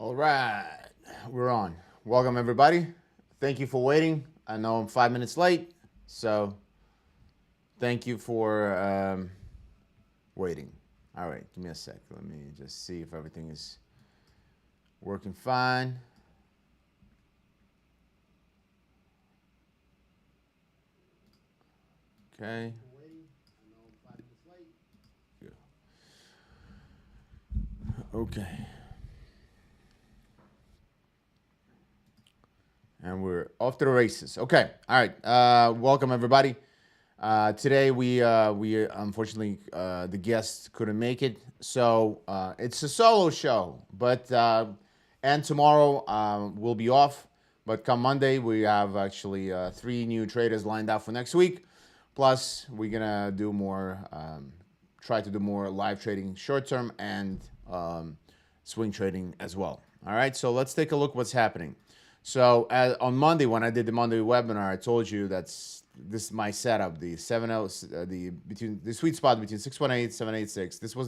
All right, we're on. Welcome, everybody. Thank you for waiting. I know I'm 5 minutes late, so thank you for waiting. All right, give me a sec. Let me just see if everything is working fine. Okay. Good. Okay. And we're off to the races. Okay. All right. Welcome, everybody. Today we unfortunately the guest couldn't make it, so it's a solo show. But and tomorrow we'll be off. But come Monday we have actually 3 new traders lined up for next week. Plus we're gonna do more, try to do more live trading, short term and swing trading as well. All right. So let's take a look what's happening. So on Monday, when I did the Monday webinar, I told you this is my setup, the 7 the between the sweet spot between 618 786. This was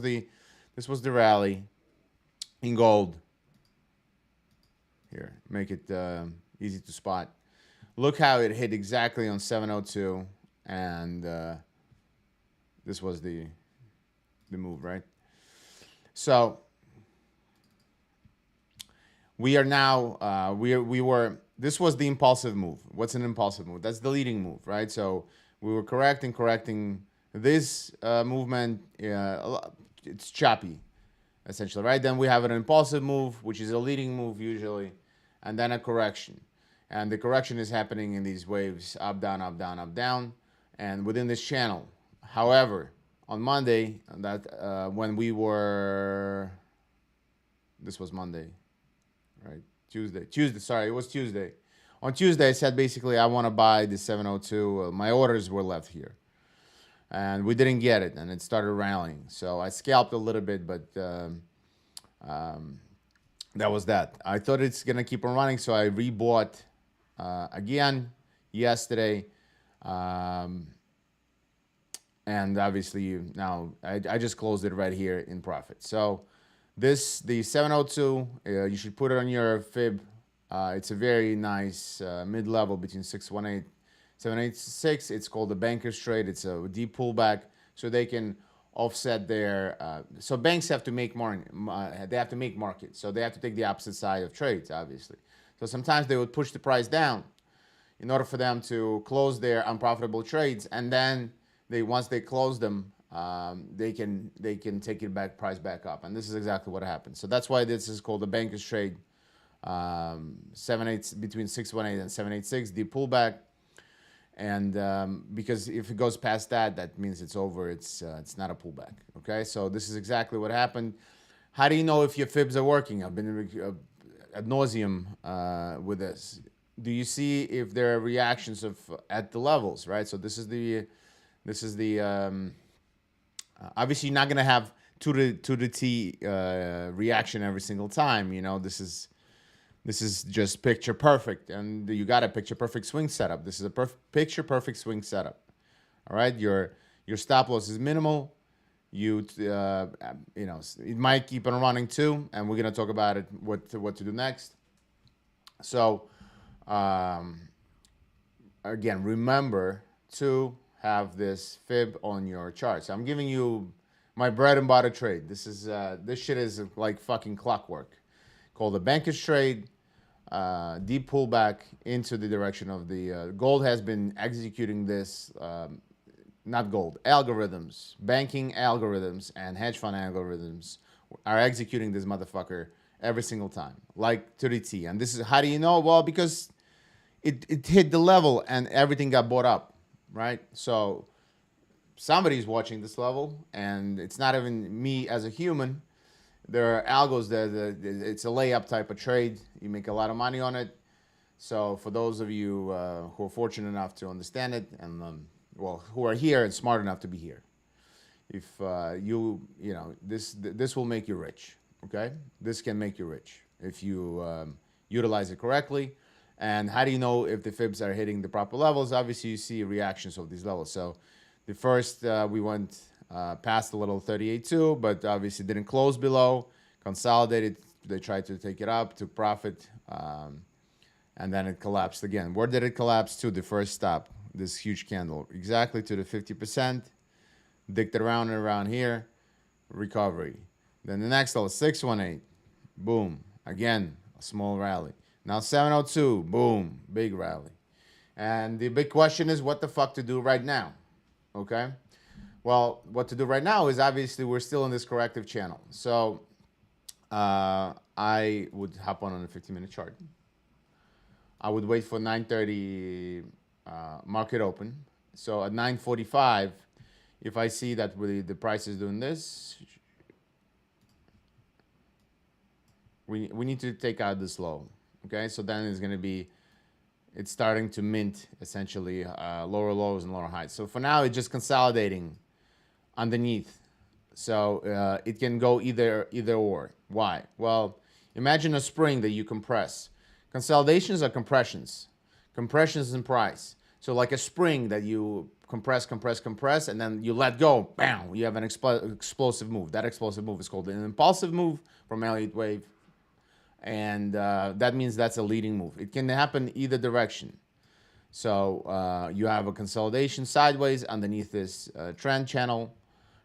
the rally in gold. Here, make it easy to spot. Look how it hit exactly on 702, and this was the move, right? So we are now we were this was the impulsive move. What's an impulsive move? That's the leading move, right? So we were correcting this movement. It's choppy essentially, right? Then we have an impulsive move, which is a leading move usually, and then a correction, and the correction is happening in these waves: up, down, up, down, up, down, and within this channel. However, on Monday, that when we were, this was Monday, right? Tuesday. Sorry, it was Tuesday. On Tuesday, I said basically I want to buy the 702. My orders were left here, and we didn't get it, and it started rallying. So I scalped a little bit, but that was that. I thought it's gonna keep on running, so I rebought again yesterday, and obviously now I just closed it right here in profit. So the 702, you should put it on your fib. It's a very nice mid-level between 618, 786. It's called the banker's trade. It's a deep pullback, so they can offset their. So banks have to make money. They have to make markets, so they have to take the opposite side of trades, obviously. So sometimes they would push the price down in order for them to close their unprofitable trades, and then once they close them, they can take it back, price back up, and this is exactly what happened. So that's why this is called the banker's trade. 7-8 between 618 and 786, deep pullback, and because if it goes past that, that means it's over. It's not a pullback. Okay, so this is exactly what happened. How do you know if your fibs are working? I've been ad nauseum with this. Do you see if there are reactions at the levels, right? So this is the obviously you're not gonna have to the T reaction every single time. You know, this is just picture perfect, and you got a picture perfect swing setup. This is a picture perfect swing setup. All right, your stop loss is minimal. You know, it might keep on running too, and we're gonna talk about it, what to do next. So again, remember to have this fib on your chart. So I'm giving you my bread and butter trade. This shit is like fucking clockwork. Called the banker's trade. Deep pullback into the direction of the gold has been executing this. Not gold, algorithms, banking algorithms and hedge fund algorithms are executing this motherfucker every single time, like to the T. And this is, how do you know? Well, because it hit the level and everything got bought up, right? So somebody's watching this level, and it's not even me as a human. There are algos that it's a layup type of trade. You make a lot of money on it. So for those of you who are fortunate enough to understand it, and who are here and smart enough to be here, if you know this will make you rich. Okay, this can make you rich if you utilize it correctly. And how do you know if the fibs are hitting the proper levels? Obviously, you see reactions of these levels. So the first we went past a little 38.2, but obviously didn't close below, consolidated They tried to take it up, took profit, and then it collapsed again. Where did it collapse to? The first stop, this huge candle, exactly to the 50%. Dicked around and around here, recovery. Then the next level, 618, boom, again, a small rally. Now 702, boom, big rally. And the big question is what the fuck to do right now, okay? Well, what to do right now is obviously we're still in this corrective channel. So I would hop on a 15-minute chart. I would wait for 9:30 market open. So at 9:45, if I see that the price is doing this, we need to take out this low. Okay, so then it's going to be, it's starting to mint essentially lower lows and lower highs. So for now, it's just consolidating underneath. So it can go either or. Why? Well, imagine a spring that you compress. Consolidations are compressions. Compressions in price. So like a spring that you compress, and then you let go, bam, you have an explosive move. That explosive move is called an impulsive move from Elliott wave. And that means that's a leading move. It can happen either direction. So you have a consolidation sideways underneath this trend channel,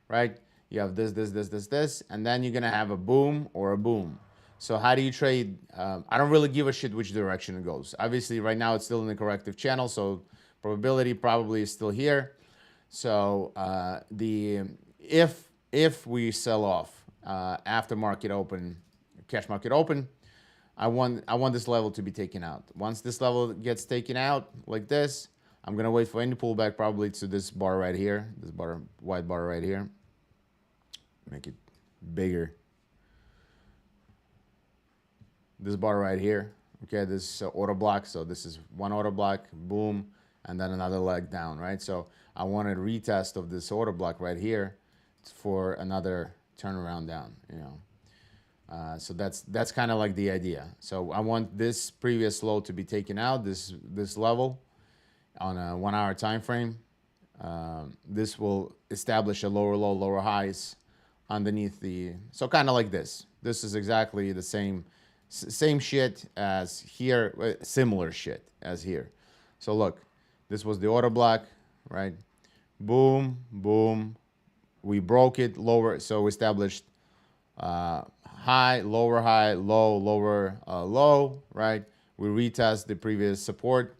right? You have this, and then you're gonna have a boom or a boom. So how do you trade? I don't really give a shit which direction it goes. Obviously, right now it's still in the corrective channel, so probability probably is still here. So if we sell off after market open, cash market open, I want this level to be taken out. Once this level gets taken out like this, I'm gonna wait for any pullback probably to this bar right here, this bar, white bar right here. Make it bigger. This bar right here, okay, this order block. So this is one order block, boom, and then another leg down, right? So I want a retest of this order block right here for another turnaround down, you know. So that's kind of like the idea. So I want this previous low to be taken out, this level on a 1 hour time frame. This will establish a lower low, lower highs underneath the, so kind of like this. This is exactly the same shit as here, similar shit as here. So look, this was the order block, right? Boom, boom. We broke it lower, so we established high, low, lower, low, right? We retest the previous support,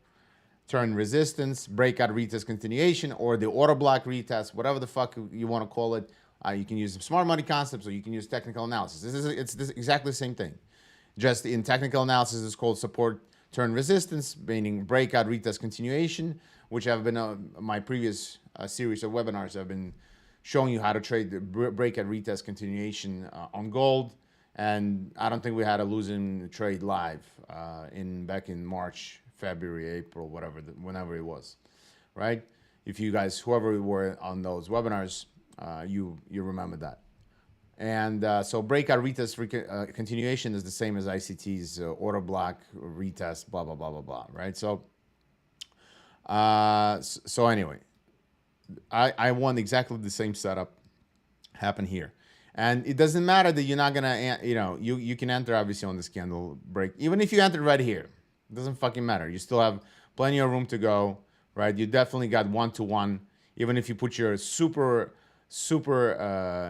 turn resistance, breakout retest continuation, or the order block retest, whatever the fuck you want to call it. You can use smart money concepts, or you can use technical analysis. It's exactly the same thing. Just in technical analysis, it's called support, turn resistance, meaning breakout retest continuation, which have been my previous series of webinars. I've been showing you how to trade the breakout retest continuation on gold. And I don't think we had a losing trade live back in March, February, April, whatever, whenever it was, right? If you guys, whoever were on those webinars, you remember that. And so breakout retest continuation is the same as ICT's order block retest, blah, blah, blah, blah, blah, right? So, so anyway, I want exactly the same setup happen here. And it doesn't matter that you're not gonna, you know, you can enter obviously on this candle break. Even if you enter right here, it doesn't fucking matter. You still have plenty of room to go, right? You definitely got 1-to-1. Even if you put your super,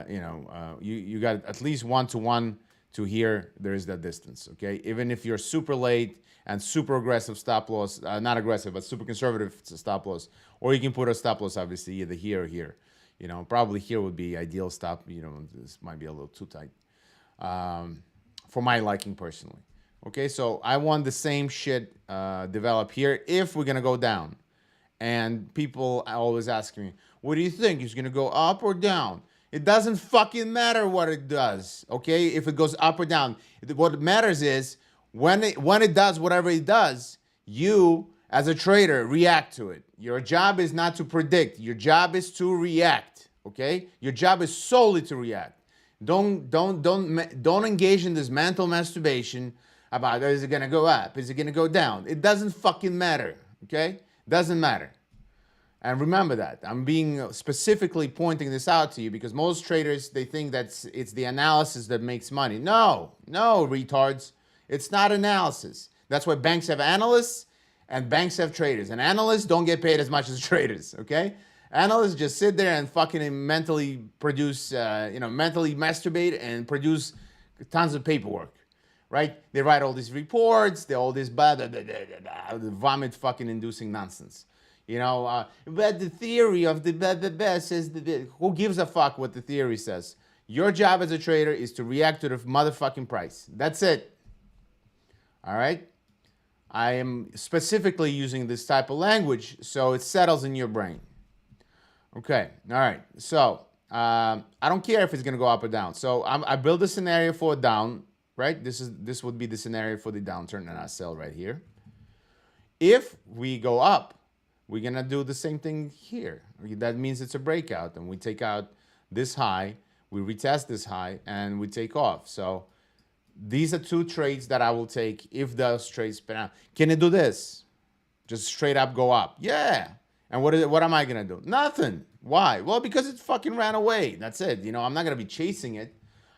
you know, you got at least 1-to-1 to here. There is that distance, okay? Even if you're super late and super aggressive stop loss, not aggressive, but super conservative stop loss, or you can put a stop loss obviously either here or here. You know, probably here would be ideal stop. You know, this might be a little too tight for my liking personally. Okay, so I want the same shit develop here if we're going to go down. And people always ask me, what do you think? Is it going to go up or down? It doesn't fucking matter what it does, okay? If it goes up or down. What matters is when it does whatever it does, you as a trader react to it. Your job is not to predict. Your job is to react, okay? Your job is solely to react. Don't engage in this mental masturbation about, is it going to go up? Is it going to go down? It doesn't fucking matter, okay? Doesn't matter. And remember that. I'm being specifically pointing this out to you because most traders, they think that it's the analysis that makes money. No, retards. It's not analysis. That's why banks have analysts and banks have traders. And analysts don't get paid as much as traders, okay? Analysts just sit there and fucking mentally produce, mentally masturbate and produce tons of paperwork, right? They write all these reports, they all this vomit fucking inducing nonsense. But the theory of the says who gives a fuck what the theory says? Your job as a trader is to react to the motherfucking price. That's it. All right? I am specifically using this type of language so it settles in your brain. Okay. All right. So I don't care if it's going to go up or down. So I build a scenario for a down, right? This would be the scenario for the downturn, and I sell right here. If we go up, we're going to do the same thing here. That means it's a breakout, and we take out this high, we retest this high, and we take off. So these are two trades that I will take if those trades spin out. Can it do this? Just straight up go up? Yeah. And what am I going to do? Nothing. Why? Well, because it fucking ran away. That's it. I'm not going to be chasing it.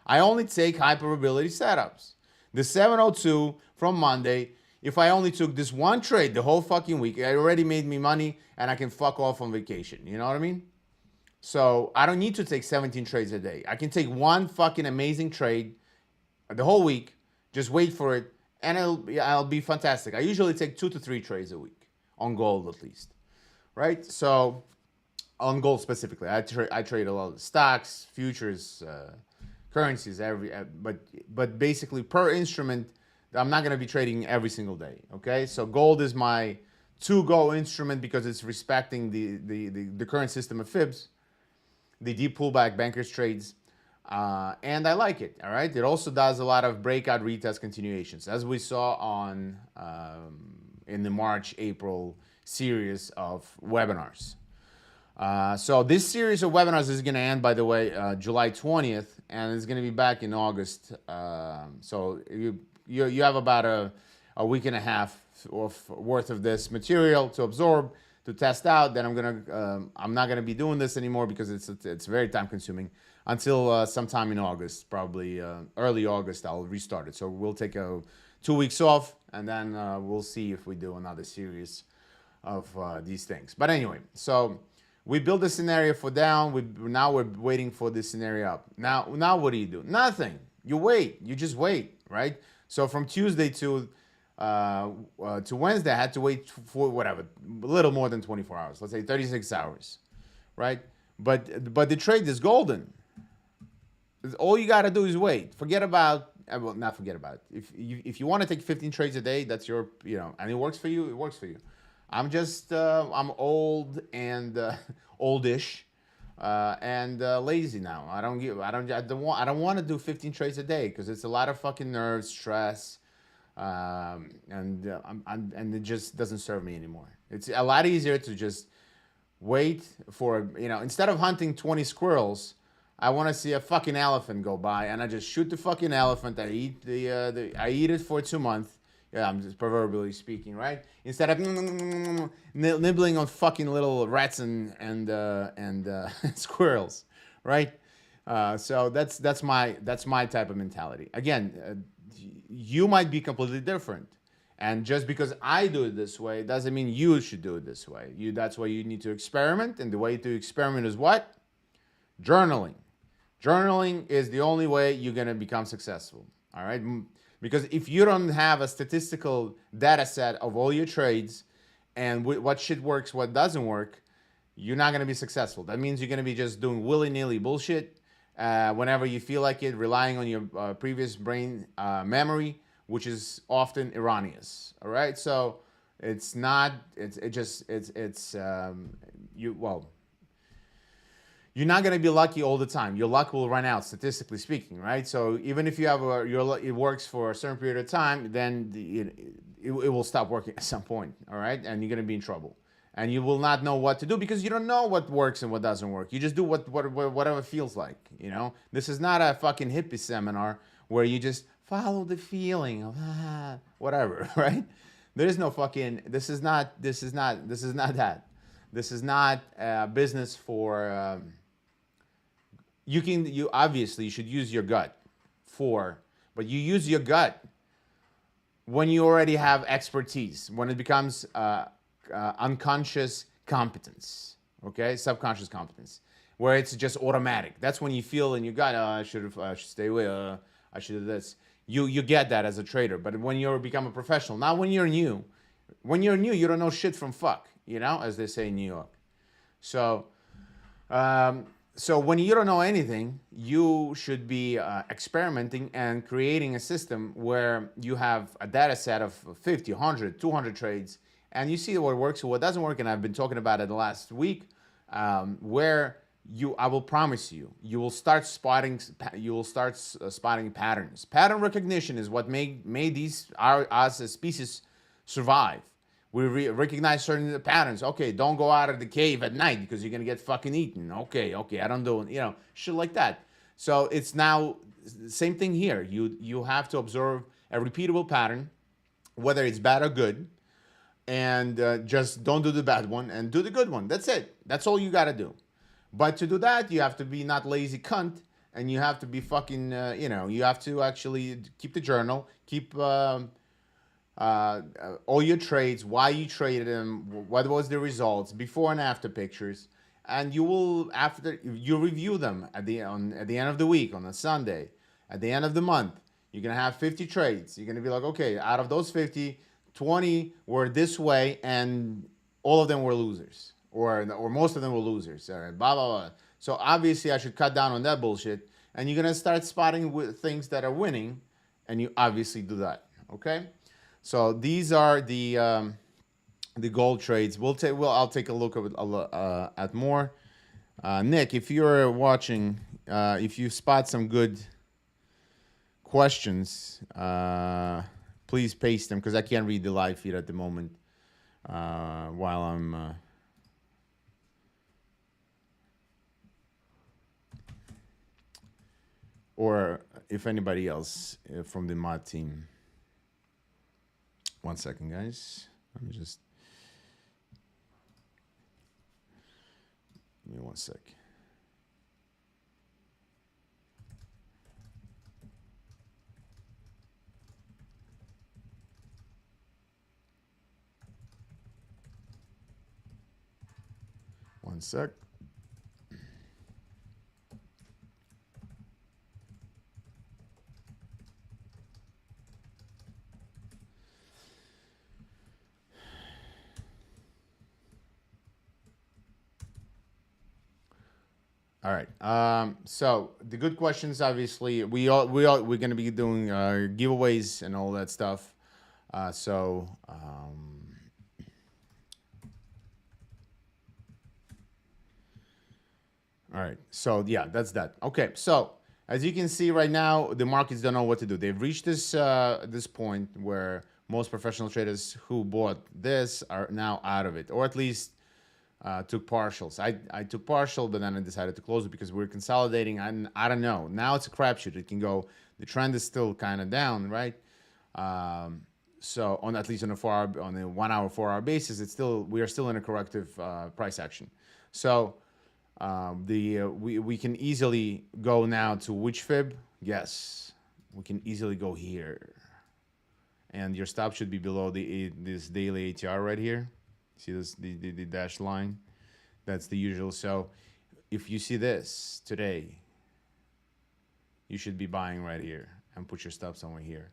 I only take high probability setups. The 702 from Monday, if I only took this one trade the whole fucking week, it already made me money and I can fuck off on vacation. You know what I mean? So I don't need to take 17 trades a day. I can take one fucking amazing trade the whole week, just wait for it, and I'll be fantastic. I usually take 2 to 3 trades a week on gold at least, right? So on gold specifically, I trade a lot of stocks, futures, currencies, but basically per instrument, I'm not going to be trading every single day. Okay, so gold is my to-go instrument because it's respecting the current system of fibs, the deep pullback bankers trades. And I like it. All right. It also does a lot of breakout retest continuations, as we saw on in the March-April series of webinars. So this series of webinars is going to end, by the way, July 20th, and it's going to be back in August. So you have about a week and a half worth of this material to absorb, to test out. Then I'm not gonna be doing this anymore because it's very time consuming until sometime in August, probably early August. I'll restart it. So we'll take 2 weeks off, and then we'll see if we do another series of these things. But anyway, so we build a scenario for down. Now we're waiting for this scenario up. Now what do you do? Nothing. You wait. You just wait, right? So from Tuesday to Wednesday, I had to wait for whatever, a little more than 24 hours. Let's say 36 hours, right? But the trade is golden. All you got to do is wait. Forget about, well, not forget about it. If you want to take 15 trades a day, that's your, and it works for you, it works for you. I'm just, I'm old and oldish and lazy now. I don't want to do 15 trades a day because it's a lot of fucking nerves, stress, and it just doesn't serve me anymore. It's a lot easier to just wait for, instead of hunting 20 squirrels, I want to see a fucking elephant go by, and I just shoot the fucking elephant. I eat I eat it for 2 months. Yeah, I'm just proverbially speaking, right? Instead of nibbling on fucking little rats and squirrels, right? So that's my type of mentality. Again, you might be completely different, and just because I do it this way doesn't mean you should do it this way. That's why you need to experiment, and the way to experiment is what? Journaling. Journaling is the only way you're gonna become successful. All right. Because if you don't have a statistical data set of all your trades and what shit works, what doesn't work, you're not going to be successful. That means you're going to be just doing willy-nilly bullshit whenever you feel like it, relying on your previous brain memory, which is often erroneous. All right. So it's not, you're not going to be lucky all the time. Your luck will run out, statistically speaking, right? So even if you have it works for a certain period of time, then it will stop working at some point, all right? And you're going to be in trouble. And you will not know what to do because you don't know what works and what doesn't work. You just do whatever feels like, This is not a fucking hippie seminar where you just follow the feeling of whatever, right? There is no fucking, this is not that. This is not a business for. You obviously should use your gut but you use your gut when you already have expertise, when it becomes unconscious competence, okay, subconscious competence, where it's just automatic. That's when you feel in your gut, I should stay away, I should do this. You get that as a trader, but when you become a professional, not when you're new. When you're new, you don't know shit from fuck, as they say in New York. So, so when you don't know anything, you should be experimenting and creating a system where you have a data set of 50, 100, 200 trades, and you see what works and what doesn't work. And I've been talking about it the last week, where I will promise you, you will start spotting patterns. Pattern recognition is what made us as species survive. We recognize certain patterns. Okay, don't go out of the cave at night because you're gonna get fucking eaten. Okay, I don't do shit like that. So it's now same thing here. You have to observe a repeatable pattern, whether it's bad or good, and just don't do the bad one and do the good one. That's it. That's all you gotta do. But to do that, you have to be not lazy cunt, and you have to be fucking you have to actually keep the journal, keep. All your trades, why you traded them, what was the results, before and after pictures, and you will after you review them at the end of the week on a Sunday, at the end of the month, you're gonna have 50 trades. You're gonna be like, okay, out of those 50, 20 were this way, and all of them were losers, or most of them were losers. Blah blah blah. So obviously, I should cut down on that bullshit, and you're gonna start spotting with things that are winning, and you obviously do that. Okay. So these are the gold trades. I'll take a look at more. Nick, if you're watching, if you spot some good questions, please paste them because I can't read the live feed at the moment while I'm. Or if anybody else from the mod team. 1 second, guys. Let me just give me 1 sec. One sec. All right. So the good questions, obviously, we're going to be doing giveaways and all that stuff. All right. So yeah, that's that. Okay. So as you can see right now, the markets don't know what to do. They've reached this point where most professional traders who bought this are now out of it, or at least took partials. I took partial, but then I decided to close it because we're consolidating. I don't know. Now it's a crapshoot. It can go. The trend is still kind of down, right? So on at least on a 1 hour, 4 hour basis, we are still in a corrective price action. So we can easily go now to which fib? Yes, we can easily go here, and your stop should be below this daily ATR right here. See this the dashed line? That's the usual. So if you see this today, you should be buying right here and put your stop somewhere here.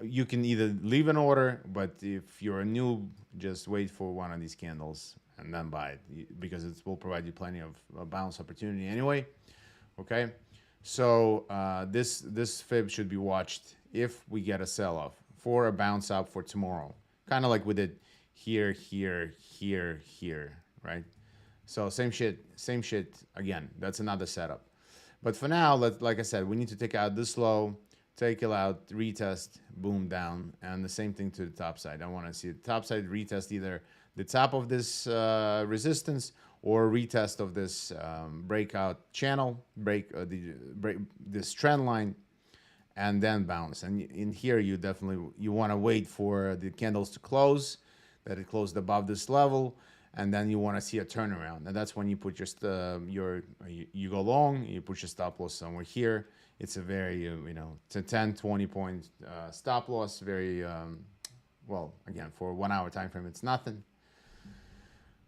You can either leave an order, but if you're a noob, just wait for one of these candles and then buy it because it will provide you plenty of bounce opportunity anyway. Okay, so this fib should be watched if we get a sell-off for a bounce up for tomorrow, kind of like we did here, right? So same shit again. That's another setup. But for now, like I said, we need to take out this low, take it out, retest, boom, down, and the same thing to the top side. I want to see the top side retest either the top of this resistance or retest of this breakout channel, this trend line, and then bounce. And in here, you want to wait for the candles to close, that it closed above this level, and then you want to see a turnaround, and that's when you put you go long, you put your stop loss somewhere here. It's a very it's a 10, 20 point stop loss. Very well, again, for a 1 hour time frame, it's nothing,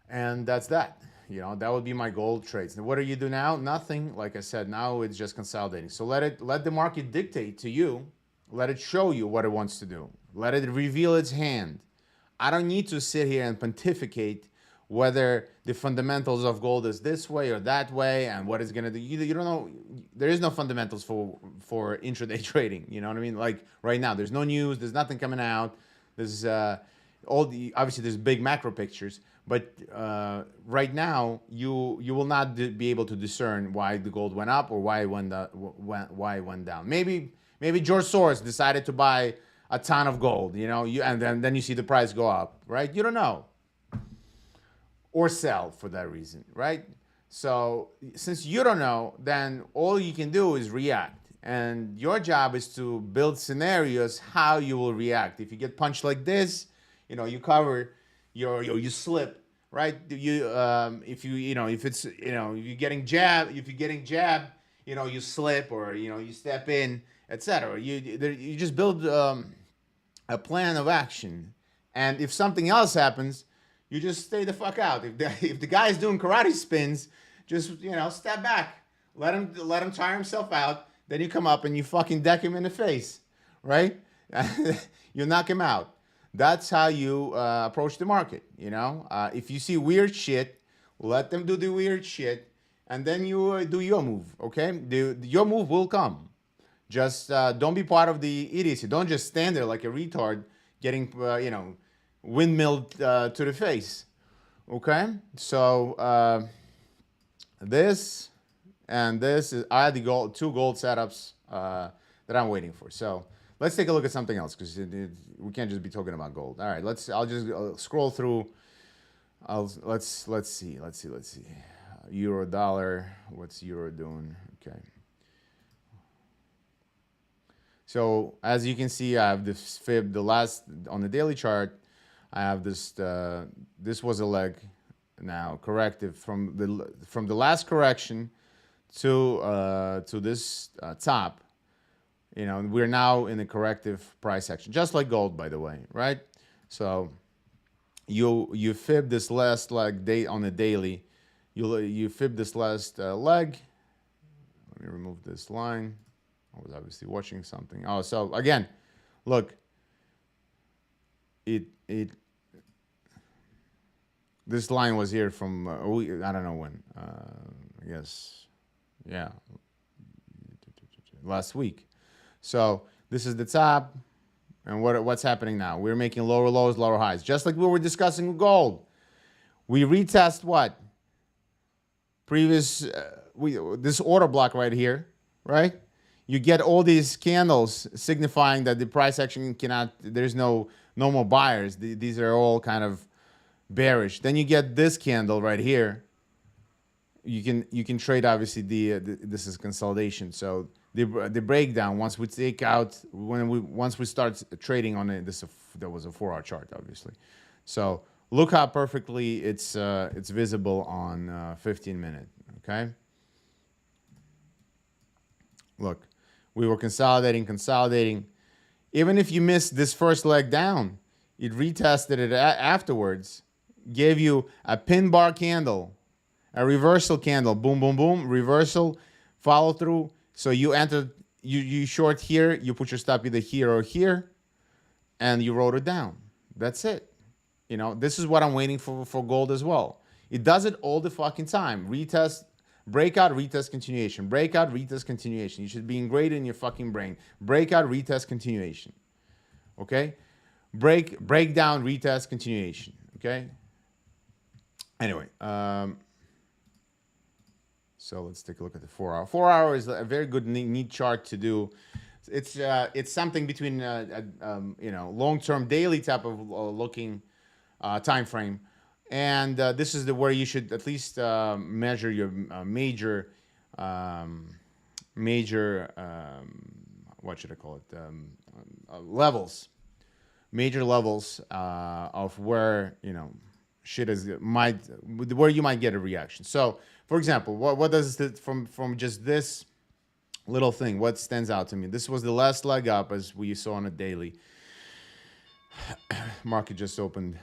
and that's that. That would be my gold trades. And what do you do now? Nothing. Like I said, now it's just consolidating. So let the market dictate to you. Let it show you what it wants to do. Let it reveal its hand. I don't need to sit here and pontificate whether the fundamentals of gold is this way or that way and what it's going to do. You don't know. There is no fundamentals for intraday trading. You know what I mean? Like right now, there's no news. There's nothing coming out. There's obviously there's big macro pictures, but right now you will not be able to discern why the gold went up or why it went down. Maybe George Soros decided to buy a ton of gold, and then you see the price go up, right? You don't know. Or sell for that reason, right? So since you don't know, then all you can do is react. And your job is to build scenarios how you will react. If you get punched like this, you cover you slip, right? If you're getting jabbed, you slip, or you step in, etc. You just build a plan of action, and if something else happens, you just stay the fuck out. If the guy's doing karate spins, just step back, let him tire himself out. Then you come up and you fucking deck him in the face, right? You knock him out. That's how you approach the market. If you see weird shit, let them do the weird shit, and then you do your move. Okay, your move will come. Just don't be part of the idiocy. Don't just stand there like a retard, getting windmilled to the face. Okay, so this and this is I had the two gold setups that I'm waiting for. So let's take a look at something else, because we can't just be talking about gold. All right, I'll just scroll through. Let's see. Euro dollar. What's euro doing? Okay. So as you can see, I have this fib. On the daily chart, I have this. This was a leg. Now corrective from the last correction to this top. We're now in a corrective price action, just like gold, by the way, right? So you fib this last leg on the daily. You fib this last leg. Let me remove this line. I was obviously watching something. Oh, so again, look. This line was here from I don't know when. I guess, yeah, last week. So this is the top, and what's happening now? We're making lower lows, lower highs, just like we were discussing with gold. We retest what? Previous this order block right here, right? You get all these candles signifying that the price action there's no more buyers. These are all kind of bearish. Then you get this candle right here. You can trade, obviously, this is consolidation. So the breakdown, once we start trading on it, that was a 4-hour chart, obviously. So look how perfectly it's visible on 15-minute. Okay. Look, we were consolidating. Even if you missed this first leg down, it retested it afterwards, gave you a pin bar candle, a reversal candle, boom, boom, boom, reversal, follow through. So you entered, you short here, you put your stop either here or here, and you wrote it down. That's it. This is what I'm waiting for gold as well. It does it all the fucking time. Retest, breakout, retest, continuation. Breakout, retest, continuation. You should be ingrained in your fucking brain. Breakout, retest, continuation. Okay? Breakdown, retest, continuation. Okay? Anyway, so let's take a look at the 4-hour. 4-hour is a very good, neat chart to do. It's something between long-term daily type of looking time frame, and this is where you should at least measure your major what should I call it, levels, major levels of where shit is where you might get a reaction. So, for example, what does it from just this little thing? What stands out to me? This was the last leg up as we saw on a daily. Market just opened.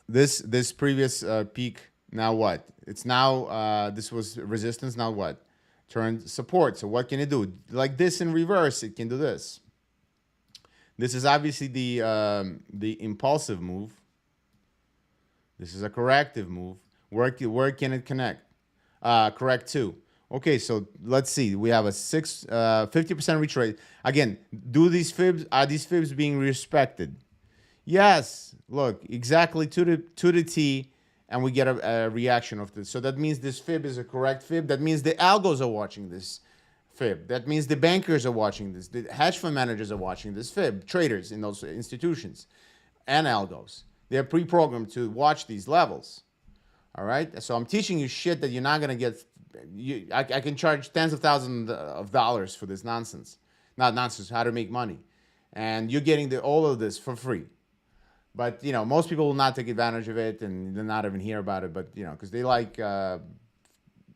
This previous peak. Now what? It's now this was resistance. Now what? Turned support. So what can it do? Like this in reverse, it can do this. This is obviously the impulsive move. This is a corrective move. Where can it connect? Correct to. Okay, so let's see. We have a 50% retrace. Again, are these fibs being respected? Yes. Look, exactly to the T, and we get a reaction of this. So that means this fib is a correct fib. That means the algos are watching this fib. That means the bankers are watching this. The hedge fund managers are watching this fib. Traders in those institutions and algos. They're pre-programmed to watch these levels. All right? So I'm teaching you shit that you're not going to get. I can charge tens of thousands of dollars for this nonsense. Not nonsense, how to make money. And you're getting all of this for free. But, most people will not take advantage of it and they'll not even hear about it. But, because they like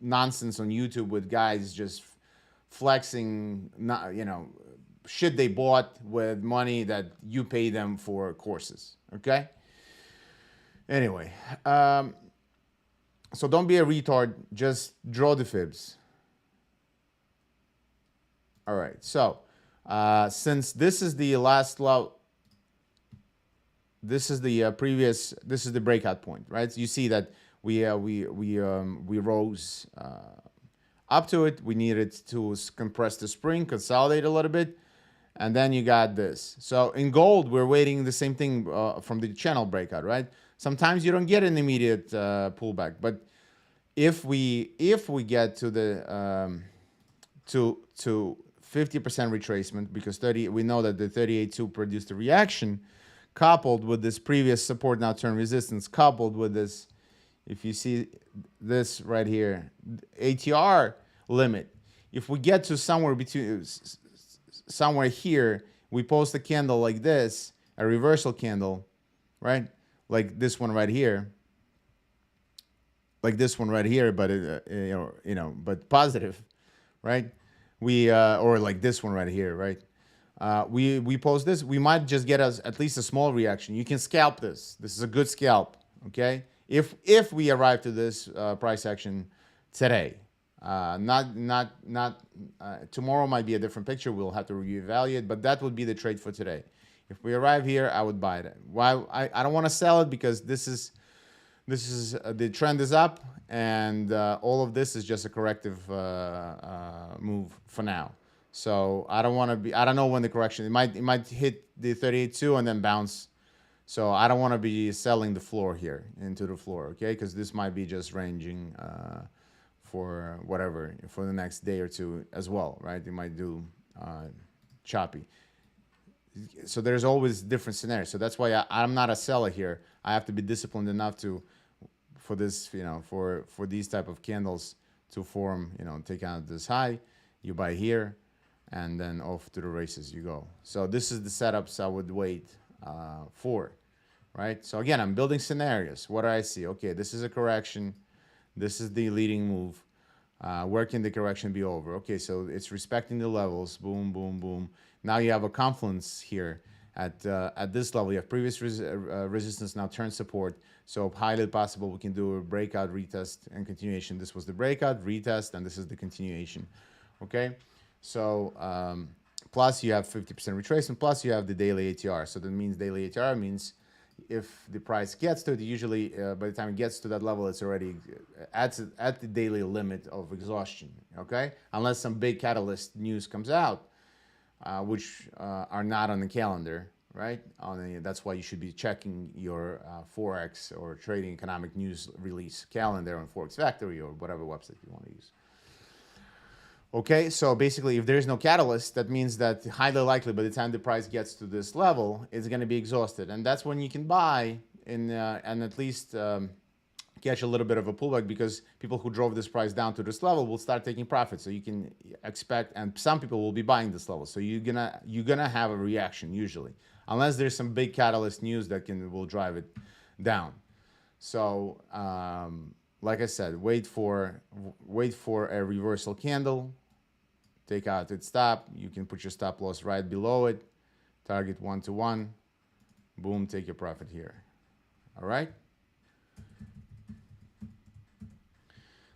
nonsense on YouTube with guys just flexing, shit they bought with money that you pay them for courses. Okay? Anyway, so don't be a retard. Just draw the fibs. All right. So since this is the last low, this is the this is the breakout point, right? So you see that we rose up to it. We needed to compress the spring, consolidate a little bit, and then you got this. So in gold, we're waiting the same thing from the channel breakout, right? Sometimes you don't get an immediate pullback, but if we get to the to 50% retracement, because we know that the 38.2 produced a reaction, coupled with this previous support now turn resistance, coupled with this, if you see this right here, ATR limit. If we get to somewhere here, we post a candle like this, a reversal candle, right? Like this one right here, but but positive, right? Or like this one right here, right? We post this, we might just get us at least a small reaction. You can scalp this. This is a good scalp, okay? If we arrive to this price action today, tomorrow might be a different picture. We'll have to reevaluate, but that would be the trade for today. If we arrive here, I would buy it. Why? I don't want to sell it because this is the trend is up, and all of this is just a corrective move for now. So I don't want to be. I don't know when the correction. It might hit the 38.2 and then bounce. So I don't want to be selling the floor here into the floor, okay? Because this might be just ranging for whatever for the next day or two as well, right? It might do choppy. So there's always different scenarios. So that's why I'm not a seller here. I have to be disciplined enough for this, for these type of candles to form, take out this high, you buy here, and then off to the races you go. So this is the setups I would wait for, right? So again, I'm building scenarios. What do I see? Okay, this is a correction. This is the leading move. Where can the correction be over? Okay, so it's respecting the levels. Boom, boom, boom. Now you have a confluence here at this level. You have previous resistance, now turn support. So highly possible we can do a breakout, retest, and continuation. This was the breakout, retest, and this is the continuation. Okay, so plus you have 50% retracement, plus you have the daily ATR. So that means daily ATR means if the price gets to it, usually by the time it gets to that level, it's already at the daily limit of exhaustion. Okay, unless some big catalyst news comes out. Which are not on the calendar, right? That's why you should be checking your forex or trading economic news release calendar on Forex Factory or whatever website you want to use. Okay, so basically, if there is no catalyst, that means that highly likely by the time the price gets to this level, it's going to be exhausted, and that's when you can buy and at least catch a little bit of a pullback, because people who drove this price down to this level will start taking profits. So you can expect, and some people will be buying this level. So you're gonna have a reaction usually, unless there's some big catalyst news that will drive it down. So, like I said, wait for a reversal candle. Take out its stop. You can put your stop loss right below it. Target 1-to-1. Boom, take your profit here. All right.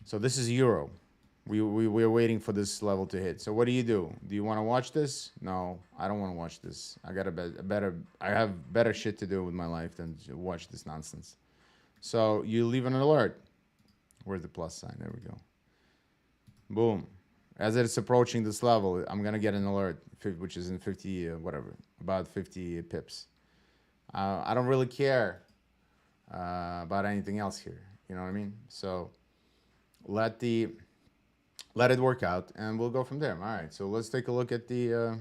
So this is euro. We're waiting for this level to hit. So what do? Do you want to watch this? No, I don't want to watch this. I got I have better shit to do with my life than to watch this nonsense. So you leave an alert. Where's the plus sign? There we go. Boom. As it's approaching this level, I'm gonna get an alert, which is in 50, whatever, about 50 pips. I don't really care about anything else here. You know what I mean? So let it work out, and we'll go from there. All right. So let's take a look at the.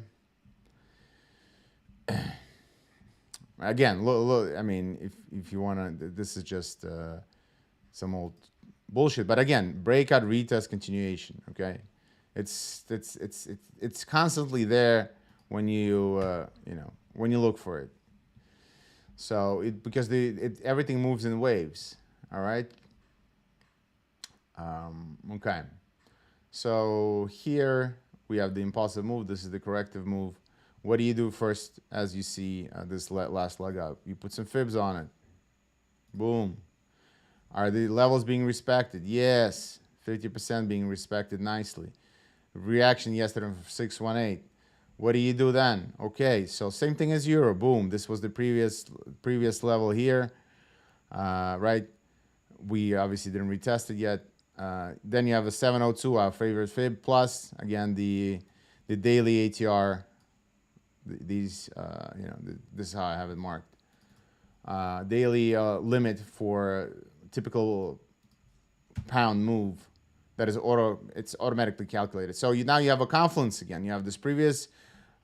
Again, look. I mean, if you wanna, this is just some old bullshit. But again, breakout, retest, continuation. Okay. It's constantly there when you when you look for it. So because everything moves in waves. All right. Okay. So here we have the impulsive move. This is the corrective move. What do you do first as you see this last leg up? You put some fibs on it. Boom. Are the levels being respected? Yes. 50% being respected nicely. Reaction yesterday from 618. What do you do then? Okay, so same thing as euro. Boom. This was the previous level here, right? We obviously didn't retest it yet. Then you have a 702, our favorite fib, plus again the daily ATR. These this is how I have it marked. Daily limit for typical pound move. That is it's automatically calculated. So now you have a confluence again. You have this previous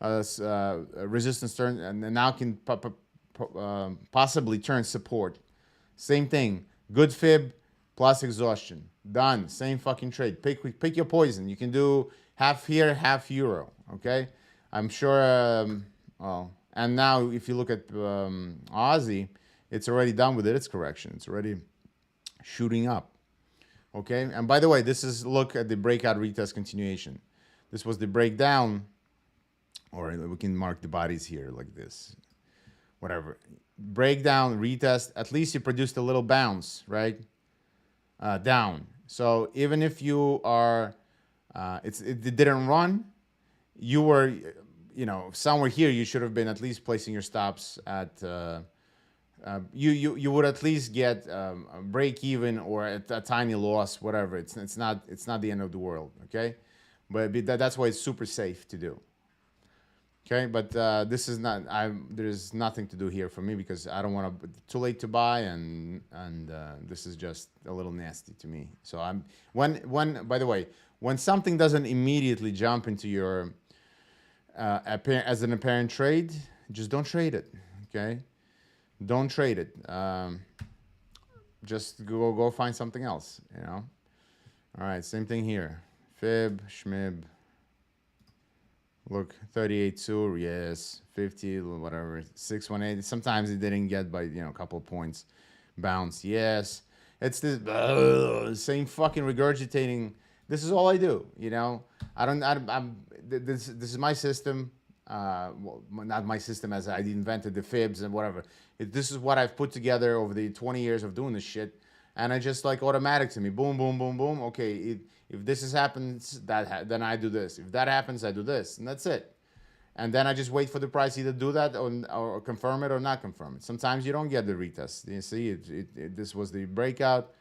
resistance turn, and now can possibly turn support. Same thing. Good fib plus exhaustion. Done. Same fucking trade. Pick your poison. You can do half here, half euro. Okay. I'm sure. And now if you look at Aussie, it's already done with its correction. It's already shooting up. Okay, and by the way, this is look at the breakout retest continuation. This was the breakdown, or we can mark the bodies here like this. Whatever. Breakdown, retest, at least you produced a little bounce, right? Down. So even if you are, it didn't run, you were, somewhere here you should have been at least placing your stops at, you would at least get a break even or a tiny loss, whatever. It's not the end of the world, okay? But that's why it's super safe to do. Okay, but this is not. There's nothing to do here for me because I don't want to. Too late to buy, and this is just a little nasty to me. So by the way, when something doesn't immediately jump into your as an apparent trade, just don't trade it. Okay, don't trade it. Just go find something else. All right, same thing here. Fib, schmib. Look, 38.2, yes, 50, whatever, 618. Sometimes it didn't get by a couple of points. Bounce, yes. It's this same fucking regurgitating. This is all I do. This is my system. Well, not my system as I invented the fibs and whatever. This is what I've put together over the 20 years of doing this shit, and I just like automatic to me. Boom, boom, boom, boom. Okay, if this happens, then I do this. If that happens, I do this, and that's it. And then I just wait for the price either do that or confirm it or not confirm it. Sometimes you don't get the retest. You see, this was the breakout.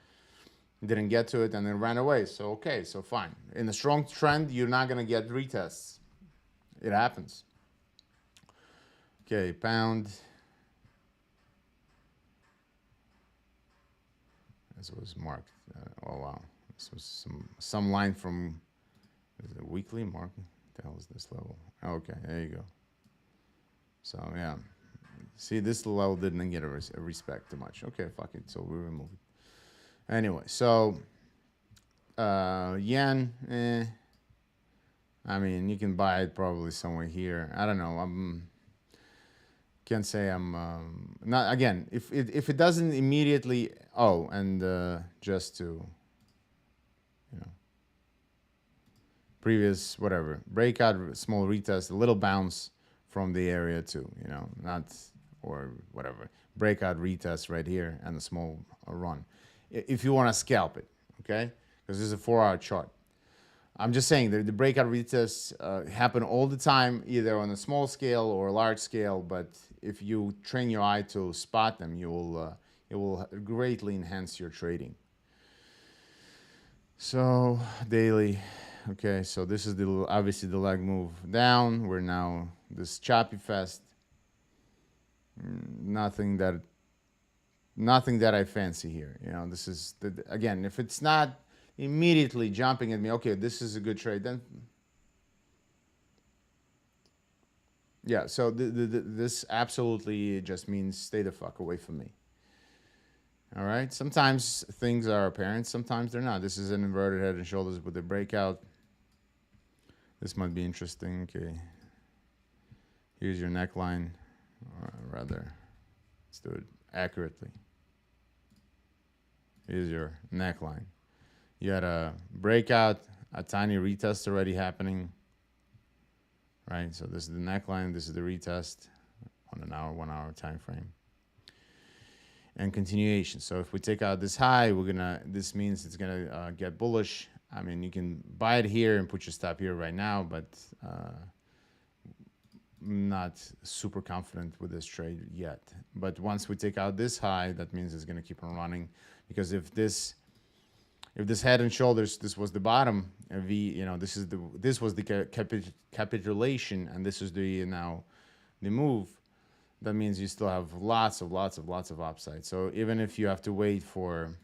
Didn't get to it and then ran away. So okay, so fine. In a strong trend, you're not gonna get retests. It happens. Okay, pound. This was marked. Oh wow. This was some line from is it weekly market? What the hell is this level? Okay, there you go. So yeah, see this level didn't get a respect too much. Okay, fuck it. So we remove it. Anyway, so yen. I mean, you can buy it probably somewhere here. I don't know. can't say I'm not again. If it doesn't immediately, oh, and just to, you know, previous whatever breakout, small retest, a little bounce from the area too, you know, not or whatever breakout retest right here and a small run. If you want to scalp it, okay, because this is a 4-hour chart. I'm just saying that the breakout retests happen all the time, either on a small scale or a large scale. But if you train your eye to spot them, it will greatly enhance your trading. So daily, okay. So this is obviously the leg move down. We're now this choppy fest. Nothing that I fancy here. You know, this is again, if it's not immediately jumping at me, okay, this is a good trade, then yeah. So this absolutely just means stay the fuck away from me. All right. Sometimes things are apparent, sometimes they're not. This is an inverted head and shoulders with a breakout. This might be interesting. Okay, here's your neckline, or rather, let's do it accurately. Here's your neckline. You had a breakout, a tiny retest already happening, right? So this is the neckline, this is the retest on an hour, 1 hour time frame, and continuation. So if we take out this high, this means it's gonna get bullish. I mean, you can buy it here and put your stop here right now, but not super confident with this trade yet. But once we take out this high, that means it's gonna keep on running, because if this head and shoulders, this was the bottom V, you know, this was the capitulation, and this is the move. That means you still have lots of upside. So even if you have to wait for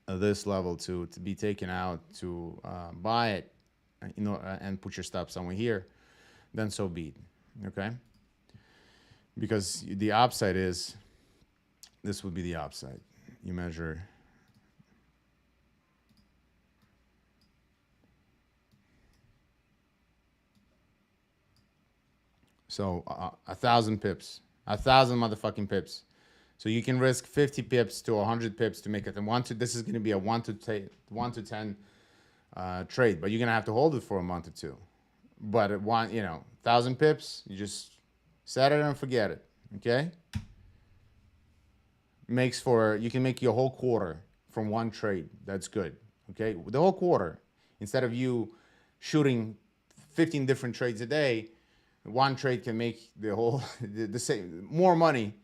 this level to be taken out to buy it, you know, and put your stop somewhere here, then so be it. Okay, because the upside is, this would be the upside. You measure. So 1,000 pips, 1,000 motherfucking pips. So you can risk 50 pips to 100 pips to make it a this is going to be a 1 to 10 trade, but you're going to have to hold it for a month or two. But at 1,000 pips, you just set it and forget it. Okay. You can make your whole quarter from one trade. That's good. Okay. The whole quarter, instead of you shooting 15 different trades a day, one trade can make the whole the same, more money,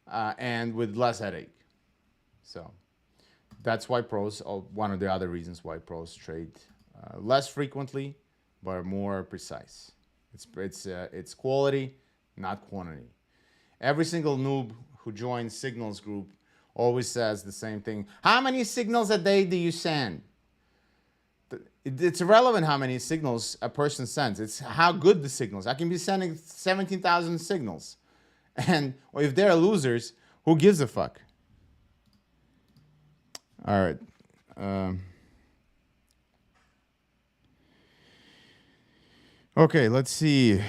and with less headache. So that's why pros, or one of the other reasons why pros trade less frequently but more precise. It's quality, not quantity. Every single noob who joins Signals group always says the same thing. How many signals a day do you send? It's irrelevant how many signals a person sends. It's how good the signals. I can be sending 17,000 signals. And if they're losers, who gives a fuck? All right. Okay, let's see.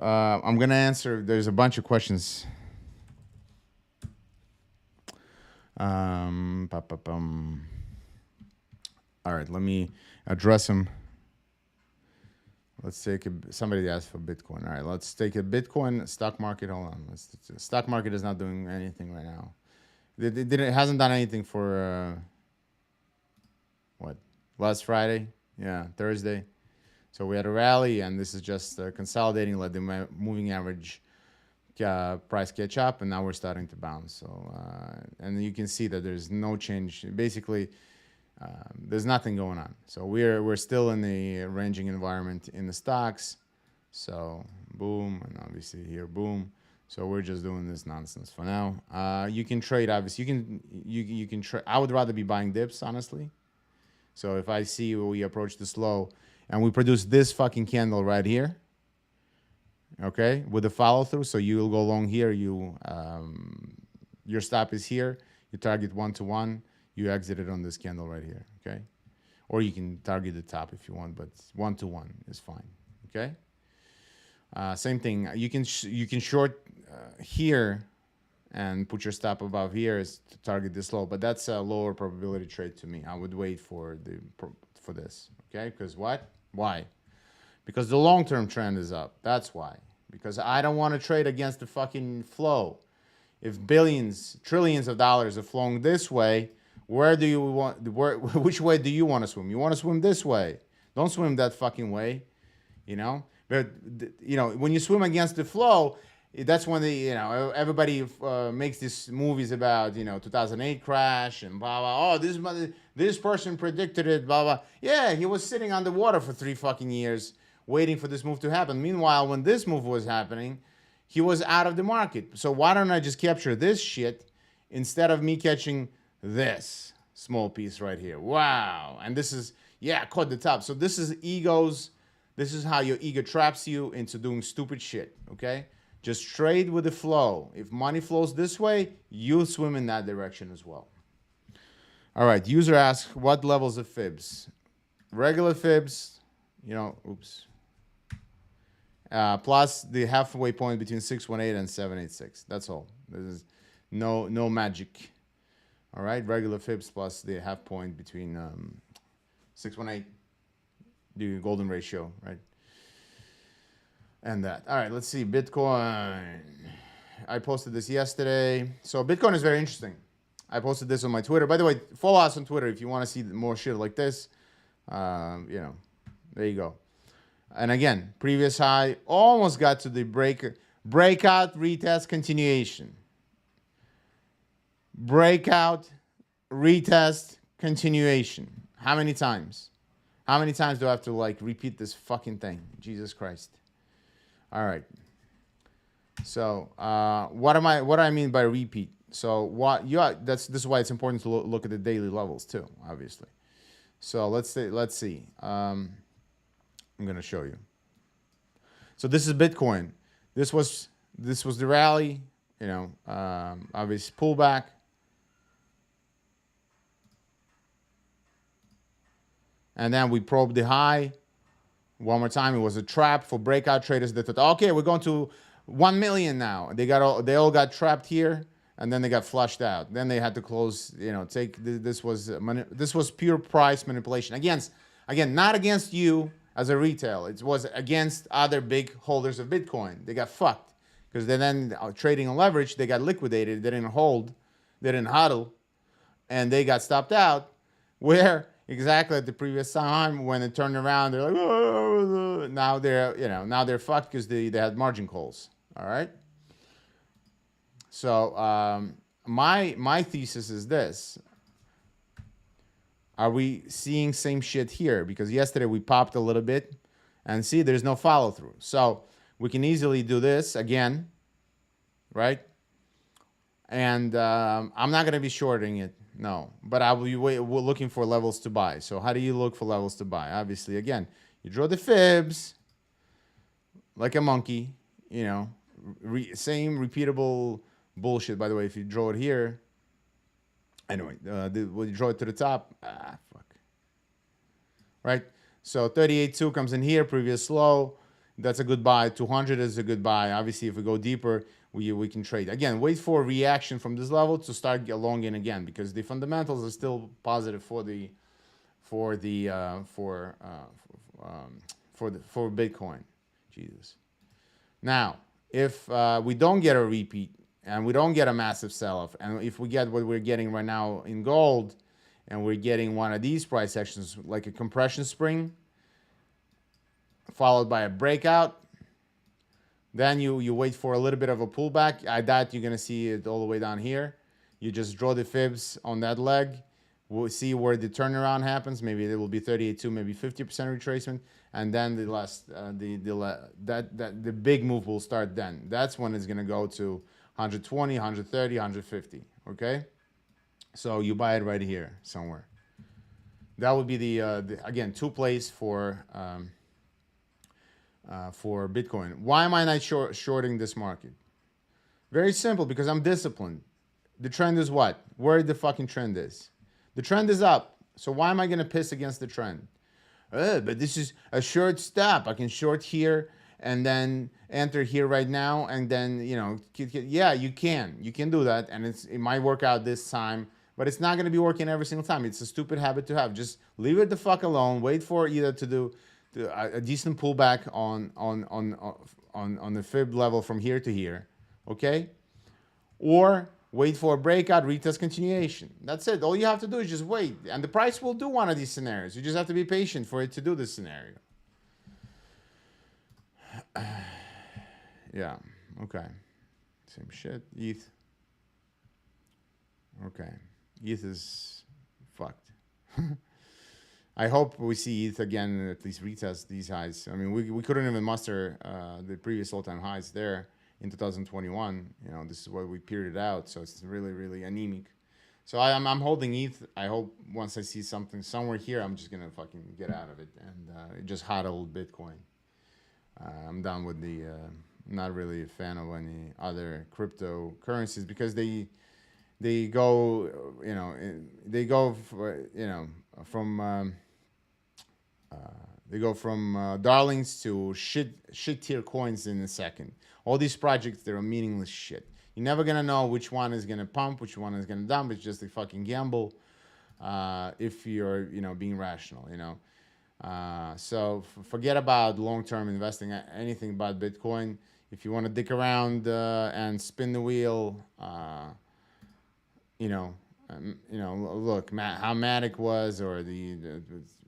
I'm going to answer. There's a bunch of questions. All right, let me address them. Let's take somebody asked for Bitcoin. All right, let's take a Bitcoin stock market. Hold on. Stock market is not doing anything right now. It hasn't done anything for what? Last Friday? Yeah, Thursday. So we had a rally, and this is just consolidating, let the moving average price catch up, and now we're starting to bounce. So and you can see that there's no change. Basically, there's nothing going on. So we're still in the ranging environment in the stocks. So boom, and obviously here boom. So we're just doing this nonsense for now. You can trade, obviously. You can trade. I would rather be buying dips, honestly. So if I see we approach the low and we produce this fucking candle right here, okay, with the follow through. So you'll go long here. Your stop is here. You target 1-to-1. You exit it on this candle right here, okay? Or you can target the top if you want, but 1-to-1 is fine, okay? Same thing. You can short here and put your stop above here is to target this low, but that's a lower probability trade to me. I would wait for this, okay? Because what? Why? Because the long-term trend is up. That's why. Because I don't want to trade against the fucking flow. If billions, trillions of dollars are flowing this way, which way do you want to swim? You want to swim this way. Don't swim that fucking way, you know? But, you know, when you swim against the flow, that's when everybody makes these movies about, 2008 crash and blah, blah. Oh, this person predicted it, blah, blah. Yeah, he was sitting underwater for 3 fucking years waiting for this move to happen. Meanwhile, when this move was happening, he was out of the market. So why don't I just capture this shit instead of me catching this small piece right here? Wow. And this is, caught the top. So this is egos. This is how your ego traps you into doing stupid shit, okay? Just trade with the flow. If money flows this way, you swim in that direction as well. All right, user asks, what levels of fibs? Regular fibs, plus the halfway point between 618 and 786. That's all. There's no magic. All right, regular fibs plus the half point between 618, the golden ratio, right? And that. All right, let's see. Bitcoin. I posted this yesterday. So Bitcoin is very interesting. I posted this on my Twitter. By the way, follow us on Twitter if you want to see more shit like this. There you go. And again, previous high almost got to the breakout, retest, continuation. Breakout, retest, continuation. How many times? How many times do I have to repeat this fucking thing? Jesus Christ. All right. So what do I mean by repeat? So this is why it's important to look at the daily levels too, obviously. So let's see. I'm gonna show you. So this is Bitcoin. This was the rally. Obviously pullback. And then we probed the high. One more time, it was a trap for breakout traders that thought, okay, we're going to 1 million now. They all got trapped here, and then they got flushed out. Then they had to close. This was pure price manipulation again, not against you as a retail. It was against other big holders of Bitcoin. They got fucked because they then trading on leverage. They got liquidated. They didn't hold. They didn't hodl, and they got stopped out. Where exactly at the previous time when it turned around, they're like, oh, now they're fucked because they had margin calls. All right. So my thesis is this: are we seeing same shit here? Because yesterday we popped a little bit, and see, there's no follow through. So we can easily do this again, right? And I'm not gonna be shorting it. No, but I will be looking for levels to buy. So how do you look for levels to buy? Obviously, again, you draw the fibs like a monkey, same repeatable bullshit. By the way, if you draw it here, anyway, when you draw it to the top, fuck. Right? So 38.2 comes in here, previous low. That's a good buy. 200 is a good buy. Obviously, if we go deeper, we can trade. Again, wait for a reaction from this level to start long in again, because the fundamentals are still positive for Bitcoin. Jesus. Now, if we don't get a repeat and we don't get a massive sell-off, and if we get what we're getting right now in gold, and we're getting one of these price actions like a compression spring, followed by a breakout, then you wait for a little bit of a pullback. I doubt you're going to see it all the way down here. You just draw the fibs on that leg. We'll see where the turnaround happens. Maybe it will be 38.2, maybe 50% retracement, and then the big move will start then. That's when it's going to go to 120, 130, 150, okay? So you buy it right here somewhere. That would be the again, 2 plays for Bitcoin. Why am I not shorting this market? Very simple, because I'm disciplined. The trend is what? Where the fucking trend is. The trend is up. So why am I going to piss against the trend? But this is a short stop. I can short here and then enter here right now, and then, you know, yeah, you can do that, and it might work out this time, but it's not going to be working every single time. It's a stupid habit to have. Just leave it the fuck alone. Wait for either to do a decent pullback on the fib level from here to here, okay, or wait for a breakout, retest, continuation. That's it. All you have to do is just wait, and the price will do one of these scenarios. You just have to be patient for it to do this scenario. Yeah. Okay. Same shit. ETH. Okay. ETH is fucked. I hope we see ETH again, at least retest these highs. I mean, we couldn't even muster the previous all-time highs there in 2021. You know, this is what we period out, so it's really, really anemic. So I'm holding ETH. I hope once I see something somewhere here, I'm just gonna fucking get out of it and just hodl Bitcoin. I'm done with the. Not really a fan of any other cryptocurrencies because they go, you know, they go from they go from darlings to shit tier coins in a second. All these projects, they're a meaningless shit. You're never gonna know which one is gonna pump, which one is gonna dump. It's just a fucking gamble. If you're, you know, being rational, you know. So forget about long-term investing, anything but Bitcoin. If you want to dick around and spin the wheel, you know, look, how Matic was, or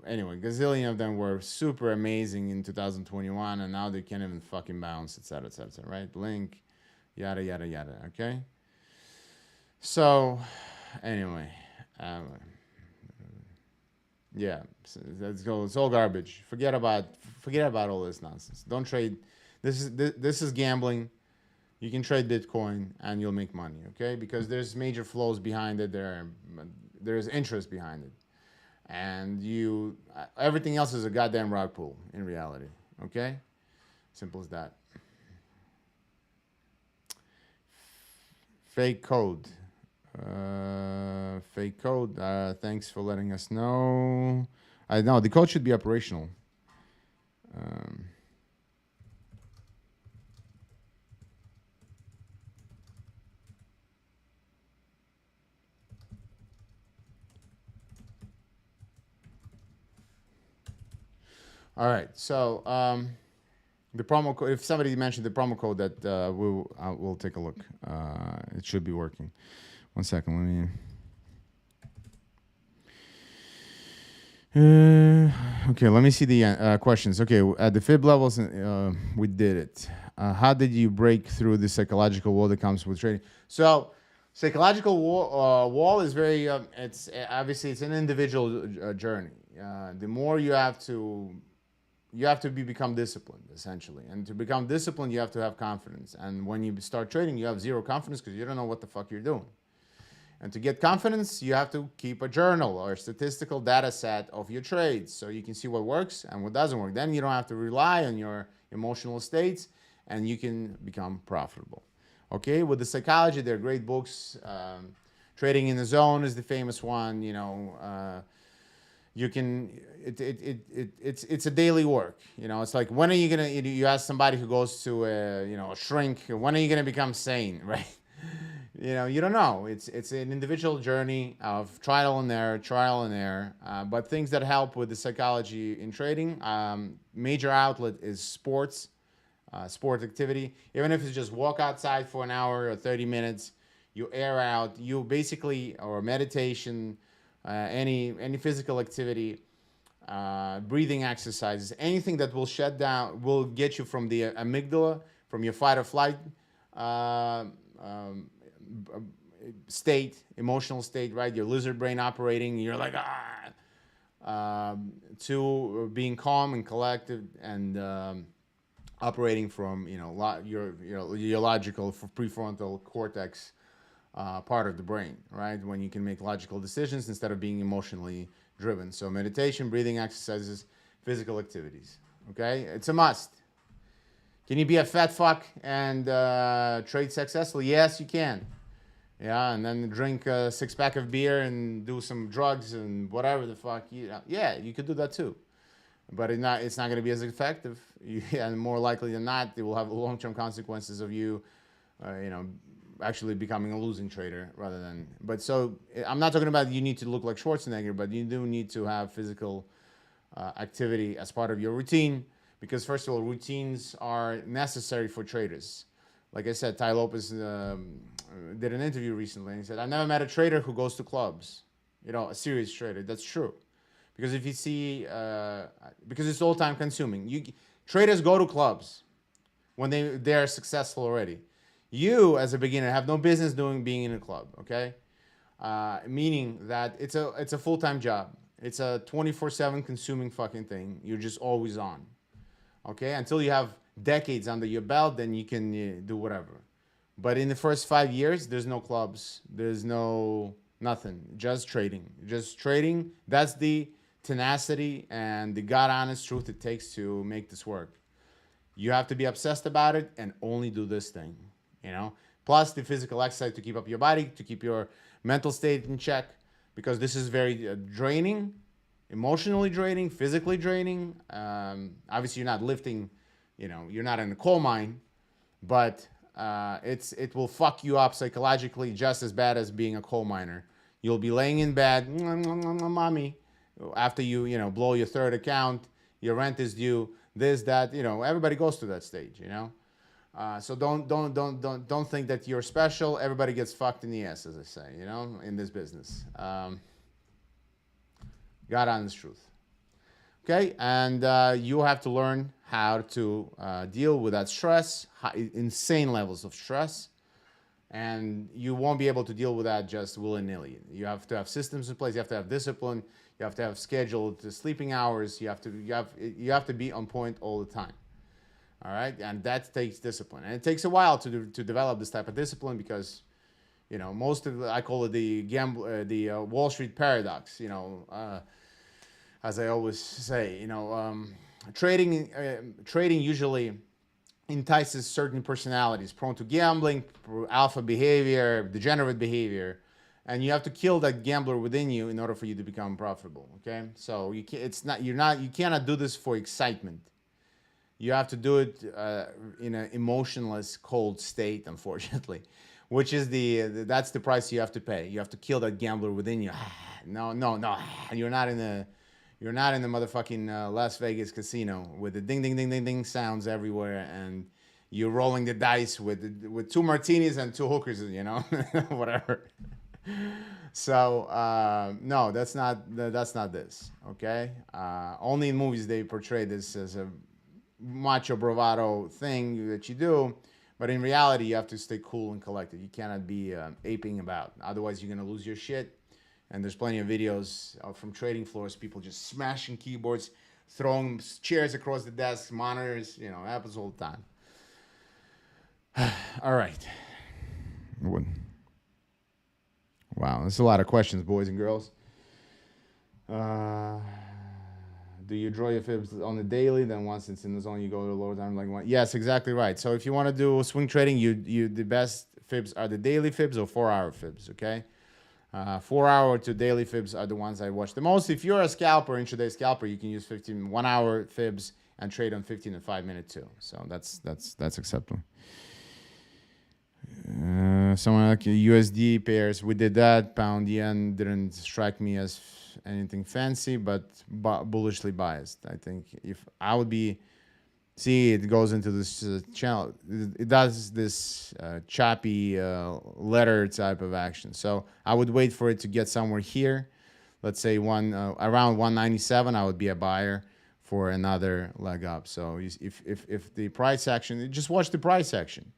anyway, gazillion of them were super amazing in 2021, and now they can't even fucking bounce, etc., etc., right? Blink, yada, yada, yada, okay? So, anyway, yeah, let's go. It's all garbage. Forget about all this nonsense. Don't trade. This is gambling. You can trade Bitcoin and you'll make money, okay? Because there's major flows behind it. There's interest behind it, and everything else is a goddamn rug pull in reality, okay? Simple as that. Fake code. Fake code. Thanks for letting us know. I know the code should be operational. All right. So the promo code. If somebody mentioned the promo code, that we'll take a look. It should be working. 1 second. Let me. Okay. Let me see the questions. Okay. At the fib levels, we did it. How did you break through the psychological wall that comes with trading? So, psychological wall is very. It's obviously it's an individual journey. The more you have to become disciplined, essentially. And to become disciplined, you have to have confidence. And when you start trading, you have zero confidence because you don't know what the fuck you're doing. And to get confidence, you have to keep a journal or a statistical data set of your trades so you can see what works and what doesn't work. Then you don't have to rely on your emotional states, and you can become profitable. Okay, with the psychology, there are great books. Trading in the Zone is the famous one, you know. You can, it's a daily work. You know, it's like, when are you gonna, you ask somebody who goes to a shrink, when are you gonna become sane, right? You know, you don't know. It's an individual journey of trial and error. But things that help with the psychology in trading, major outlet is sports, sport activity. Even if it's just walk outside for an hour or 30 minutes, you air out, you basically, or meditation, any physical activity, breathing exercises, anything that will get you from the amygdala, from your fight or flight state, emotional state, right? Your lizard brain operating, you're like, to being calm and collected and operating from, your logical prefrontal cortex part of the brain, right? When you can make logical decisions instead of being emotionally driven. So meditation, breathing exercises, physical activities, okay? It's a must. Can you be a fat fuck and trade successfully? Yes, you can. Yeah, and then drink a 6-pack of beer and do some drugs and whatever the fuck. Yeah, you could do that too. but it's not going to be as effective. And more likely than not, it will have long-term consequences of you, you know, actually becoming a losing trader rather than. But so I'm not talking about you need to look like Schwarzenegger, but you do need to have physical activity as part of your routine, because first of all, routines are necessary for traders. Like I said, Ty Lopez did an interview recently, and he said, "I never met a trader who goes to clubs. You know, a serious trader." That's true, because if you see, because it's all time consuming. Traders go to clubs when they are successful already. You, as a beginner, have no business being in a club. Okay, meaning that it's a full-time job. It's a 24/7 consuming fucking thing. You're just always on. Okay, until you have decades under your belt, then you can do whatever. But in the first 5 years, there's no clubs. There's nothing. Just trading. Just trading. That's the tenacity and the God honest truth it takes to make this work. You have to be obsessed about it and only do this thing, you know. Plus the physical exercise to keep up your body, to keep your mental state in check, because this is very draining, emotionally draining, physically draining. Obviously, you're not lifting, you know, you're not in a coal mine, but it will fuck you up psychologically just as bad as being a coal miner. You'll be laying in bed, mommy, after you know, blow your third account, your rent is due, this, that, you know, everybody goes to that stage, you know. So don't think that you're special. Everybody gets fucked in the ass, as I say, you know, in this business. God honest truth. Okay, and you have to learn how to deal with that stress, insane levels of stress, and you won't be able to deal with that just willy-nilly. You have to have systems in place. You have to have discipline. You have to have scheduled sleeping hours. You have to be on point all the time. All right, and that takes discipline, and it takes a while to develop this type of discipline, because, you know, most of I call it the Wall Street paradox. You know, as I always say, you know, trading usually entices certain personalities prone to gambling, alpha behavior, degenerate behavior, and you have to kill that gambler within you in order for you to become profitable. Okay, so you cannot do this for excitement. You have to do it in an emotionless, cold state, unfortunately, which is that's the price you have to pay. You have to kill that gambler within you. No. You're not in the motherfucking Las Vegas casino with the ding, ding, ding, ding, ding sounds everywhere, and you're rolling the dice with 2 martinis and 2 hookers, you know, whatever. So no, that's not this. Okay, only in movies they portray this as a macho bravado thing that you do, but in reality you have to stay cool and collected. You cannot be aping about, otherwise you're gonna lose your shit. And there's plenty of videos from trading floors, people just smashing keyboards, throwing chairs across the desk, monitors, you know, happens all the time. All right. Wow, there's a lot of questions, boys and girls. Do you draw your fibs on the daily? Then once it's in the zone, you go to the lower time like one. Yes, exactly right. So if you want to do swing trading, the best fibs are the daily fibs or 4-hour fibs. Okay, 4-hour to daily fibs are the ones I watch the most. If you're a scalper, intraday scalper, you can use 1-hour fibs and trade on 15 and 5-minute too. So that's acceptable. Someone like USD pairs, we did that. Pound yen didn't strike me as anything fancy, but bullishly biased. I think if I would be, see, it goes into this channel. It does this choppy letter type of action. So I would wait for it to get somewhere here. Let's say around 197, I would be a buyer for another leg up. So if the price action, just watch the price action.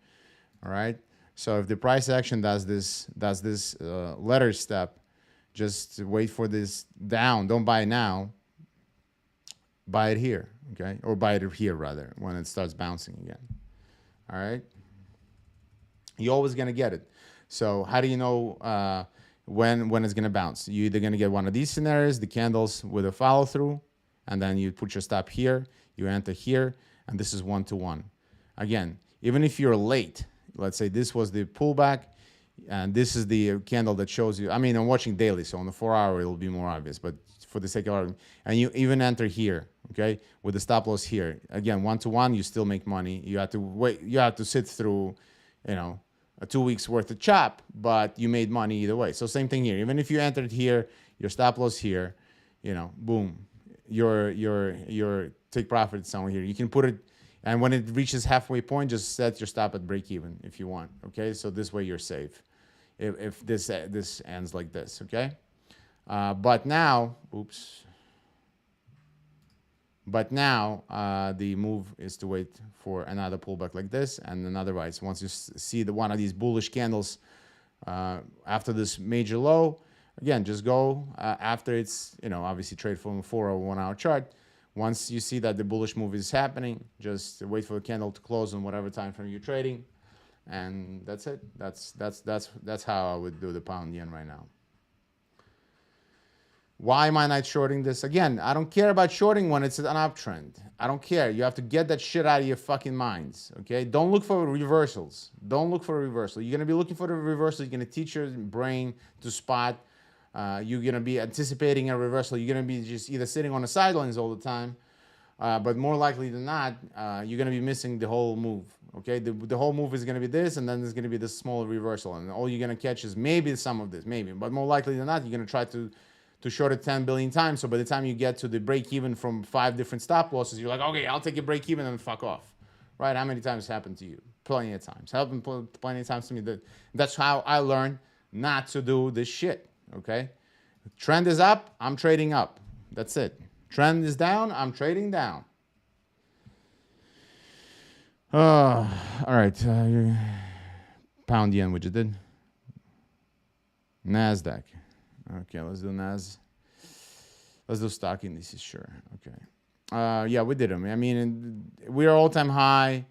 All right. So if the price action does this letter step, just wait for this down. Don't buy it now. Buy it here, okay? Or buy it here, rather, when it starts bouncing again. All right? You're always going to get it. So how do you know when it's going to bounce? You're either going to get one of these scenarios, the candles with a follow-through, and then you put your stop here, you enter here, and this is 1-to-1. Again, even if you're late, let's say this was the pullback, and this is the candle that shows you. I mean, I'm watching daily, so on the 4-hour, it'll be more obvious. But for the sake of argument, and you even enter here, okay, with the stop loss here. Again, 1-to-1, you still make money. You have to wait. You have to sit through, a 2 weeks worth of chop, but you made money either way. So same thing here. Even if you entered here, your stop loss here, boom, your take profit somewhere here. You can put it, and when it reaches halfway point, just set your stop at break even if you want. Okay, so this way you're safe. If this ends like this, okay. But now, the move is to wait for another pullback like this and another rise. Once you see one of these bullish candles after this major low, again, just go after it's, obviously trade from a 4 or 1 hour chart. Once you see that the bullish move is happening, just wait for the candle to close on whatever time frame you're trading. And that's it. That's how I would do the pound yen right now. Why am I not shorting this? Again, I don't care about shorting when it's an uptrend. I don't care. You have to get that shit out of your fucking minds, okay? Don't look for reversals. Don't look for a reversal. You're going to be looking for the reversal. You're going to teach your brain to spot. You're going to be anticipating a reversal. You're going to be just either sitting on the sidelines all the time, but more likely than not, you're going to be missing the whole move, okay? The whole move is going to be this, and then there's going to be this small reversal, and all you're going to catch is maybe some of this, maybe. But more likely than not, you're going to try to short it 10 billion times. So by the time you get to the break even from 5 different stop losses, you're like, okay, I'll take a break even and fuck off. Right? How many times happened to you? Plenty of times. Happened plenty of times to me. That's how I learned not to do this shit. Okay? Trend is up, I'm trading up. That's it. Trend is down, I'm trading down. All right. Pound yen, which you did. NASDAQ. Okay, let's do NAS. Let's do stock indices, sure. Okay. Yeah, we did them. I mean, we're all-time high.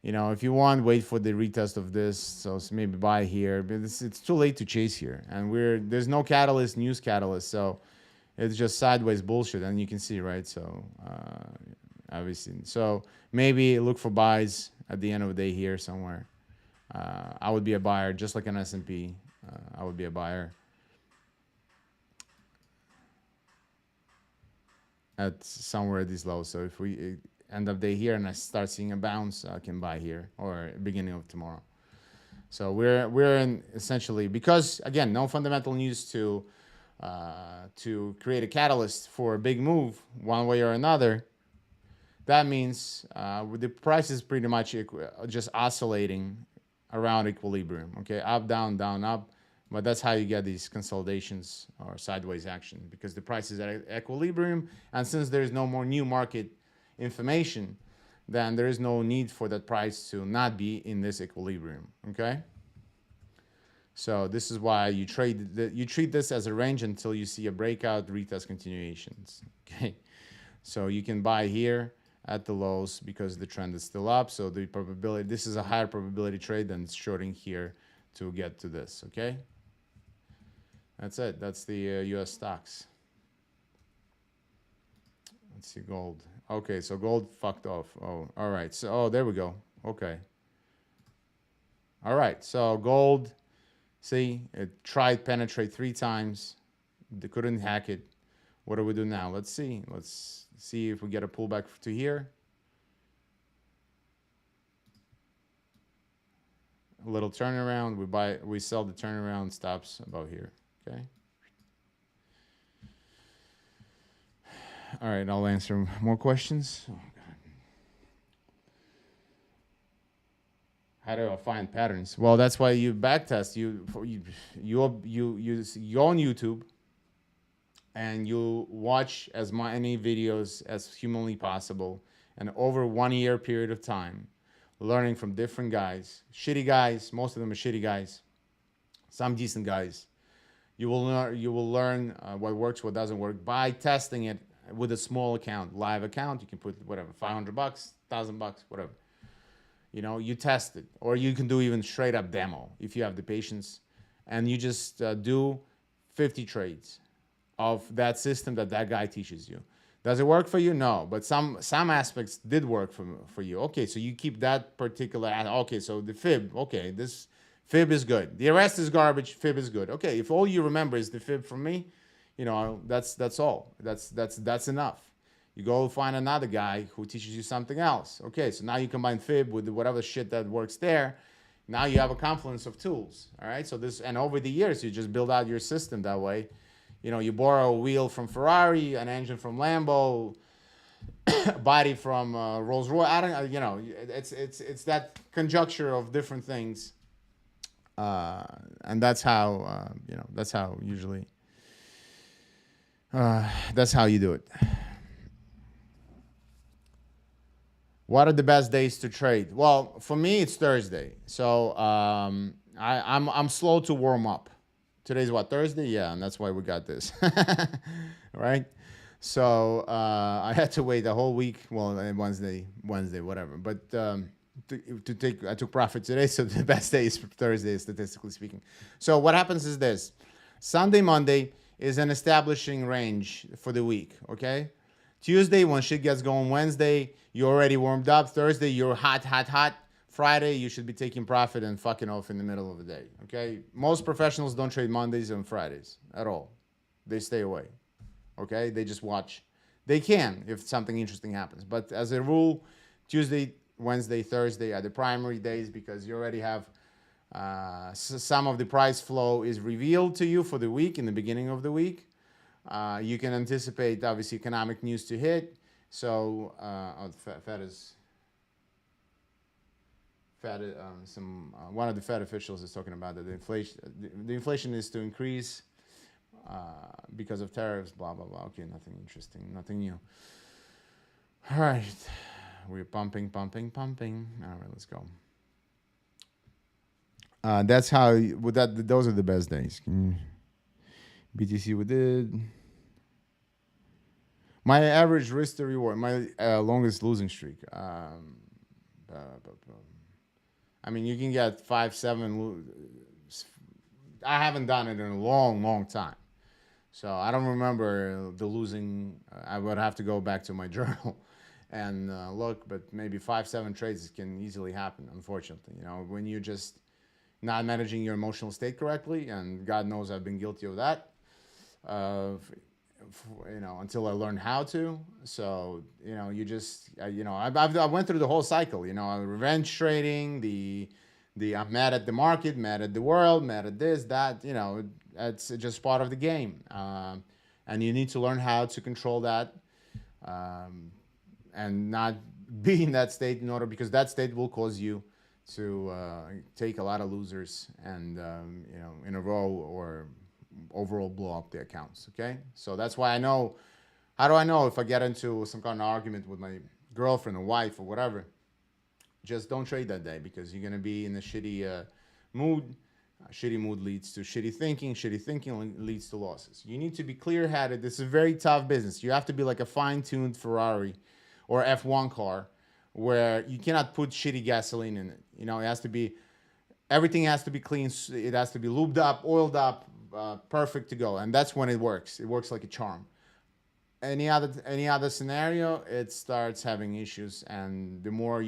If you want, wait for the retest of this. So maybe buy here. But it's too late to chase here. And there's no catalyst, news catalyst. So it's just sideways bullshit. And you can see, right? So obviously. So maybe look for buys at the end of the day here somewhere. I would be a buyer, just like an S&P. I would be a buyer. At somewhere at these lows. So if we end up day here and I start seeing a bounce, I can buy here or beginning of tomorrow. So we're in essentially, because again, no fundamental news to create a catalyst for a big move one way or another. That means the price is pretty much just oscillating around equilibrium. Okay, up, down, down, up. But that's how you get these consolidations or sideways action, because the price is at equilibrium. And since there is no more new market information, then there is no need for that price to not be in this equilibrium. Okay. So this is why you treat this as a range until you see a breakout, retest, continuations. Okay. So you can buy here at the lows because the trend is still up. So the probability, this is a higher probability trade than shorting here to get to this. Okay. That's it. That's the U.S. stocks. Let's see gold. Okay, so gold fucked off. Oh, all right. So, there we go. Okay. All right. So gold, see, it tried penetrate 3 times. They couldn't hack it. What do we do now? Let's see. Let's see if we get a pullback to here. A little turnaround. We sell the turnaround, stops about here. Okay. All right, I'll answer more questions. Oh, God. How do I find patterns? Well, that's why you backtest. You go on YouTube and you watch as many videos as humanly possible, and over 1 year period of time, learning from different guys, shitty guys. Most of them are shitty guys. Some decent guys. You will learn what works, what doesn't work by testing it with a small account, live account. You can put whatever, $500, $1,000, whatever. You test it, or you can do even straight up demo if you have the patience, and you just do 50 trades of that system that guy teaches you. Does it work for you? No, but some aspects did work for you. Okay, so you keep that particular. Okay, so the fib. Okay, this. Fib is good. The rest is garbage. Fib is good. Okay, if all you remember is the fib from me, that's all. That's enough. You go find another guy who teaches you something else. Okay, so now you combine fib with whatever shit that works there. Now you have a confluence of tools. All right, so and over the years you just build out your system that way. You borrow a wheel from Ferrari, an engine from Lambo, body from Rolls Royce. I don't, it's that conjuncture of different things, and that's how that's how usually that's how you do it. What are the best days to trade? Well, for me, it's Thursday. So I'm slow to warm up. Today's what, Thursday? Yeah, and that's why we got this, right? So I had to wait the whole week. Well, Wednesday, whatever. But I took profit today, so the best day is Thursday, statistically speaking. So what happens is this: Sunday, Monday is an establishing range for the week. Okay. Tuesday, when shit gets going. Wednesday, you're already warmed up. Thursday, you're hot. Friday, you should be taking profit and fucking off in the middle of the day. Okay? Most professionals don't trade Mondays and Fridays at all. They stay away. Okay? They just watch. They can if something interesting happens. But as a rule, Tuesday, Wednesday, Thursday are the primary days because you already have some of the price flow is revealed to you for the week in the beginning of the week. You can anticipate, obviously, economic news to hit. So, one of the Fed officials is talking about that the inflation is to increase because of tariffs, blah, blah, blah. Okay, nothing interesting, nothing new. All right, we're pumping. All right, let's go. That's how, those are the best days. BTC we did. My average risk to reward, my longest losing streak. I mean, you can get 5, 7. I haven't done it in a long time. So I don't remember the losing. I would have to go back to my journal and look, but maybe 5, 7 trades can easily happen, unfortunately. When you're just not managing your emotional state correctly, and God knows I've been guilty of that. Until I learned how to. So, you just, I went through the whole cycle, revenge trading, I'm mad at the market, mad at the world, mad at this, that, it's just part of the game. And you need to learn how to control that and not be in that state because that state will cause you to take a lot of losers and, in a row or overall blow up the accounts. Okay, so that's why how do I know if I get into some kind of argument with my girlfriend or wife or whatever? Just don't trade that day because you're going to be in a shitty mood. Shitty mood leads to shitty thinking leads to losses. You need to be clear-headed. This is a very tough business. You have to be like a fine-tuned Ferrari or F1 car where you cannot put shitty gasoline in it. Everything has to be clean. It has to be lubed up, oiled up, perfect to go, and that's when it works. It works like a charm. Any other scenario, it starts having issues, and the more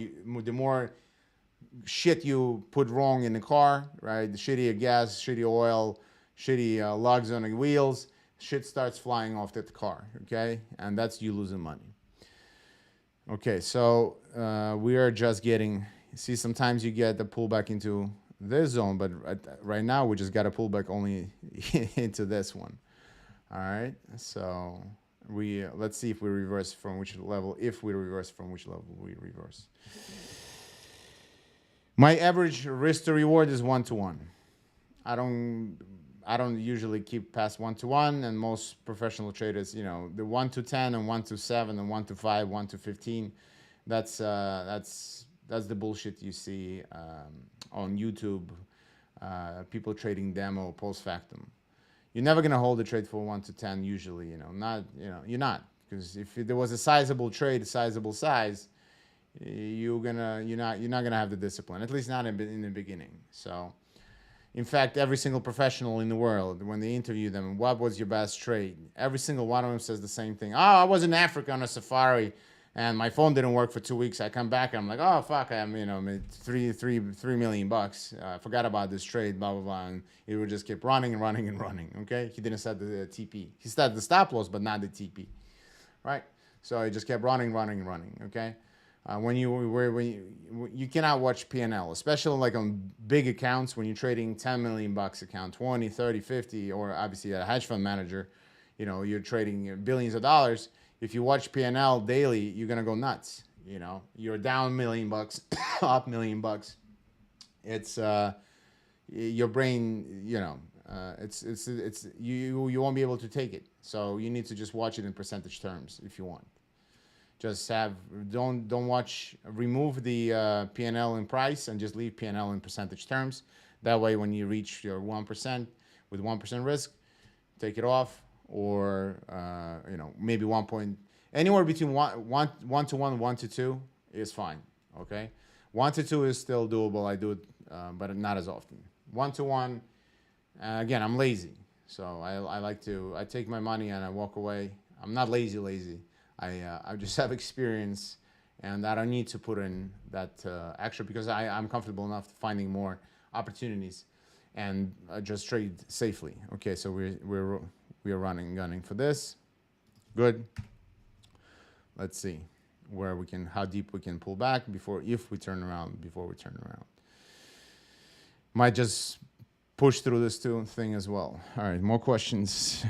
shit you put wrong in the car, right? The shittier gas, shitty oil, shitty lugs on the wheels, shit starts flying off the car. Okay, and that's you losing money. Okay, so we are just getting. See, sometimes you get the pullback into this zone, but right now we just got to pull back only into this one. All right, so let's see if we reverse from which level. If we reverse from which level we reverse. My average risk to reward is 1-to-1. I don't usually keep past 1-to-1, and most professional traders, the 1-to-10 and 1-to-7 and 1-to-5, 1-to-15. That's the bullshit you see on YouTube. People trading demo post factum. You're never gonna hold a trade for 1-to-10 usually. You're not, because if there was a sizable trade, sizable size, you're not gonna have the discipline. At least not in the beginning. So, in fact, every single professional in the world, when they interview them, what was your best trade? Every single one of them says the same thing. Oh, I was in Africa on a safari. and my phone didn't work for 2 weeks. I come back, I'm like, oh fuck, I'm made $3 million. I forgot about this trade, blah blah blah, and it would just keep running and running and running. Okay, he didn't set the TP. He set the stop loss, but not the TP, right? So it just kept running, running, running. Okay, when you cannot watch P&L, especially like on big accounts when you're trading $10 million account, 20, 30, 50, or obviously a hedge fund manager, you're trading billions of dollars. If you watch P&L daily, you're gonna go nuts. You're down $1 million, up $1 million. It's your brain. It's you won't be able to take it. So you need to just watch it in percentage terms if you want. Just don't watch. Remove the P&L in price and just leave P&L in percentage terms. That way, when you reach your 1% with 1% risk, take it off. Or maybe anywhere between one to one, 1 to 2 is fine. Okay, 1 to 2 is still doable. I do it, but not as often. 1 to 1, again, I'm lazy, so I take my money and I walk away. I'm not lazy. I just have experience, and I don't need to put in that extra because I'm comfortable enough finding more opportunities and just trade safely. Okay, so we are gunning for this. Good. Let's see how deep we can pull back before we turn around. Might just push through this thing as well. All right, more questions.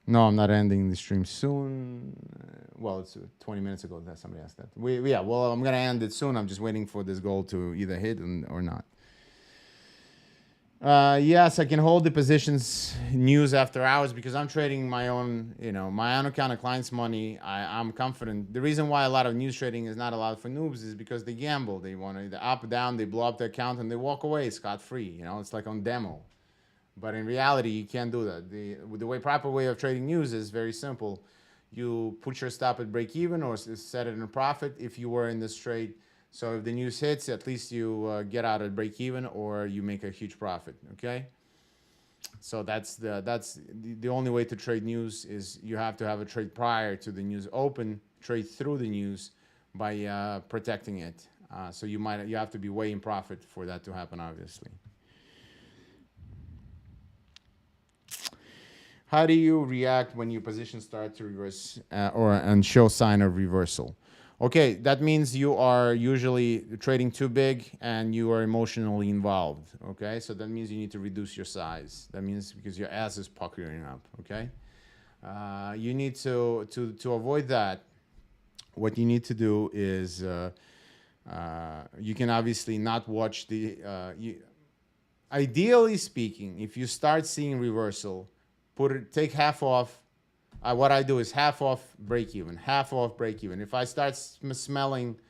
No, I'm not ending the stream soon. Well, it's 20 minutes ago that somebody asked that. Well, I'm gonna end it soon. I'm just waiting for this goal to either hit or not. Yes, I can hold the positions news after hours because I'm trading my own account of clients' money. I'm confident. The reason why a lot of news trading is not allowed for noobs is because they gamble. They want to either up or down. They blow up their account and they walk away scot-free. It's like on demo. But in reality, you can't do that. The proper way of trading news is very simple. You put your stop at break even or set it in a profit if you were in this trade. So if the news hits, at least you get out at break even or you make a huge profit. Okay. So that's the only way to trade news is you have to have a trade prior to the news open, trade through the news by protecting it. So you have to be way in profit for that to happen, obviously. How do you react when your position starts to reverse and show sign of reversal? Okay, that means you are usually trading too big and you are emotionally involved. Okay, so that means you need to reduce your size. That means because your ass is puckering up. Okay, you need to avoid that. What you need to do is you can obviously not watch the. Ideally speaking, if you start seeing reversal, take half off. What I do is half off break even. If I start smelling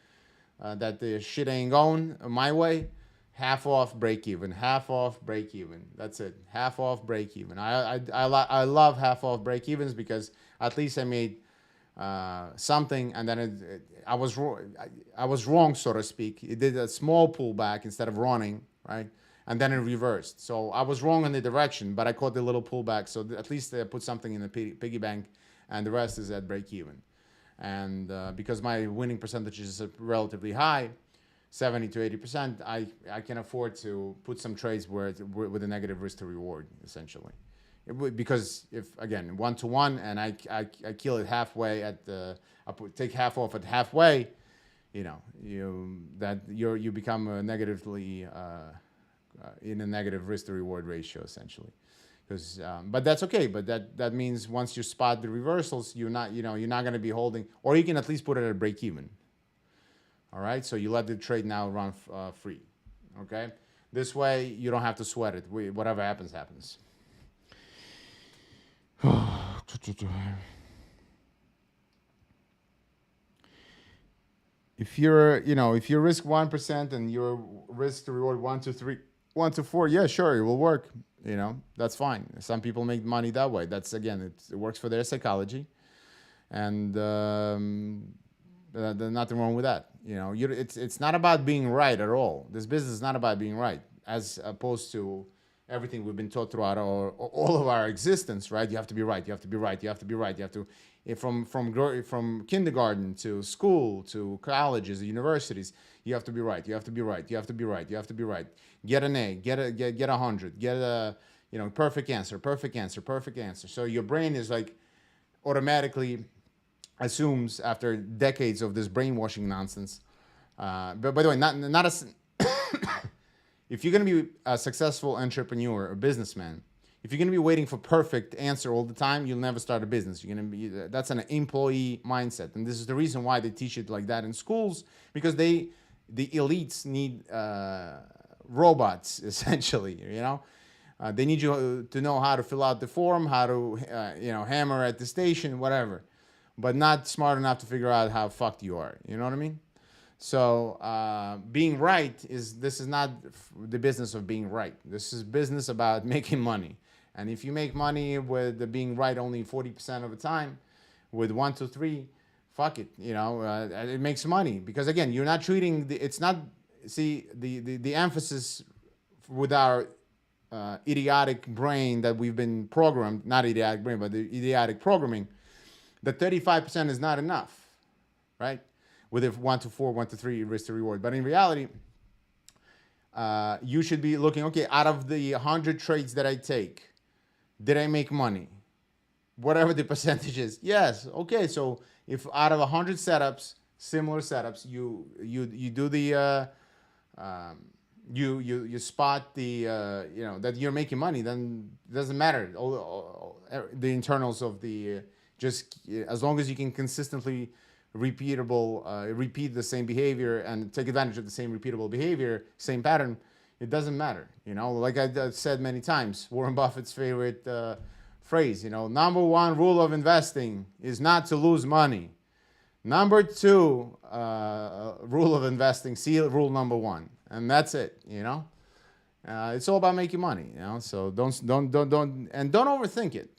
that the shit ain't going my way, half off break even. That's it. Half off break even. I love half off break evens because at least I made something, and then I was wrong, so to speak. It did a small pullback instead of running, right? And then it reversed. So I was wrong in the direction, but I caught the little pullback. So at least I put something in the piggy bank, and the rest is at break even. And because my winning percentage is relatively high, 70 to 80%, I can afford to put some trades with a negative risk to reward, essentially. Because if, again, 1 to 1, and I kill it halfway take half off at halfway, you become a negatively in a negative risk to reward ratio, essentially. But that's okay. But that means once you spot the reversals, you're not going to be holding, or you can at least put it at break even. All right, so you let the trade now run free. Okay, this way you don't have to sweat it. Whatever happens, happens. If you risk 1% and your risk to reward 1 to 3, 1 to 4, yeah, sure, it will work. That's fine. Some people make money that way. That's, again, it works for their psychology, and there's nothing wrong with that. It's not about being right at all. This business is not about being right, as opposed to everything we've been taught throughout all of our existence, right? You have to be right. You have to be right. You have to be right. You have to, from kindergarten to school to colleges, universities, you have to be right. You have to be right. You have to be right. You have to be right. Get an A. Get 100. Get a perfect answer. Perfect answer. Perfect answer. So your brain is like automatically assumes after decades of this brainwashing nonsense. But by the way, not a if you're going to be a successful entrepreneur or businessman, if you're going to be waiting for perfect answer all the time, you'll never start a business. You're going to be that's an employee mindset, and this is the reason why they teach it like that in schools, because the elites need robots essentially. They need you to know how to fill out the form, how to hammer at the station, whatever, but not smart enough to figure out how fucked you are. You know what I mean? So being right this is not the business of being right. This is business about making money. And if you make money with being right only 40% of the time, with 1 to 3, fuck it. It makes money because again, you're not treating the emphasis with our idiotic brain that we've been programmed, not idiotic brain, but the idiotic programming, that 35% is not enough, right? With a 1 to 4, 1 to 3 risk to reward. But in reality, you should be looking, okay, out of the 100 trades that I take, did I make money? Whatever the percentage is. Yes. Okay. So if out of 100 setups, similar setups, you do the you spot the that you're making money, then it doesn't matter. All the internals of the just as long as you can consistently repeat the same behavior and take advantage of the same repeatable behavior, same pattern, it doesn't matter. Like I've said many times, Warren Buffett's favorite phrase, number 1 rule of investing is not to lose money. Number 2 rule of investing, see rule number 1, and that's it. It's all about making money. So don't overthink it.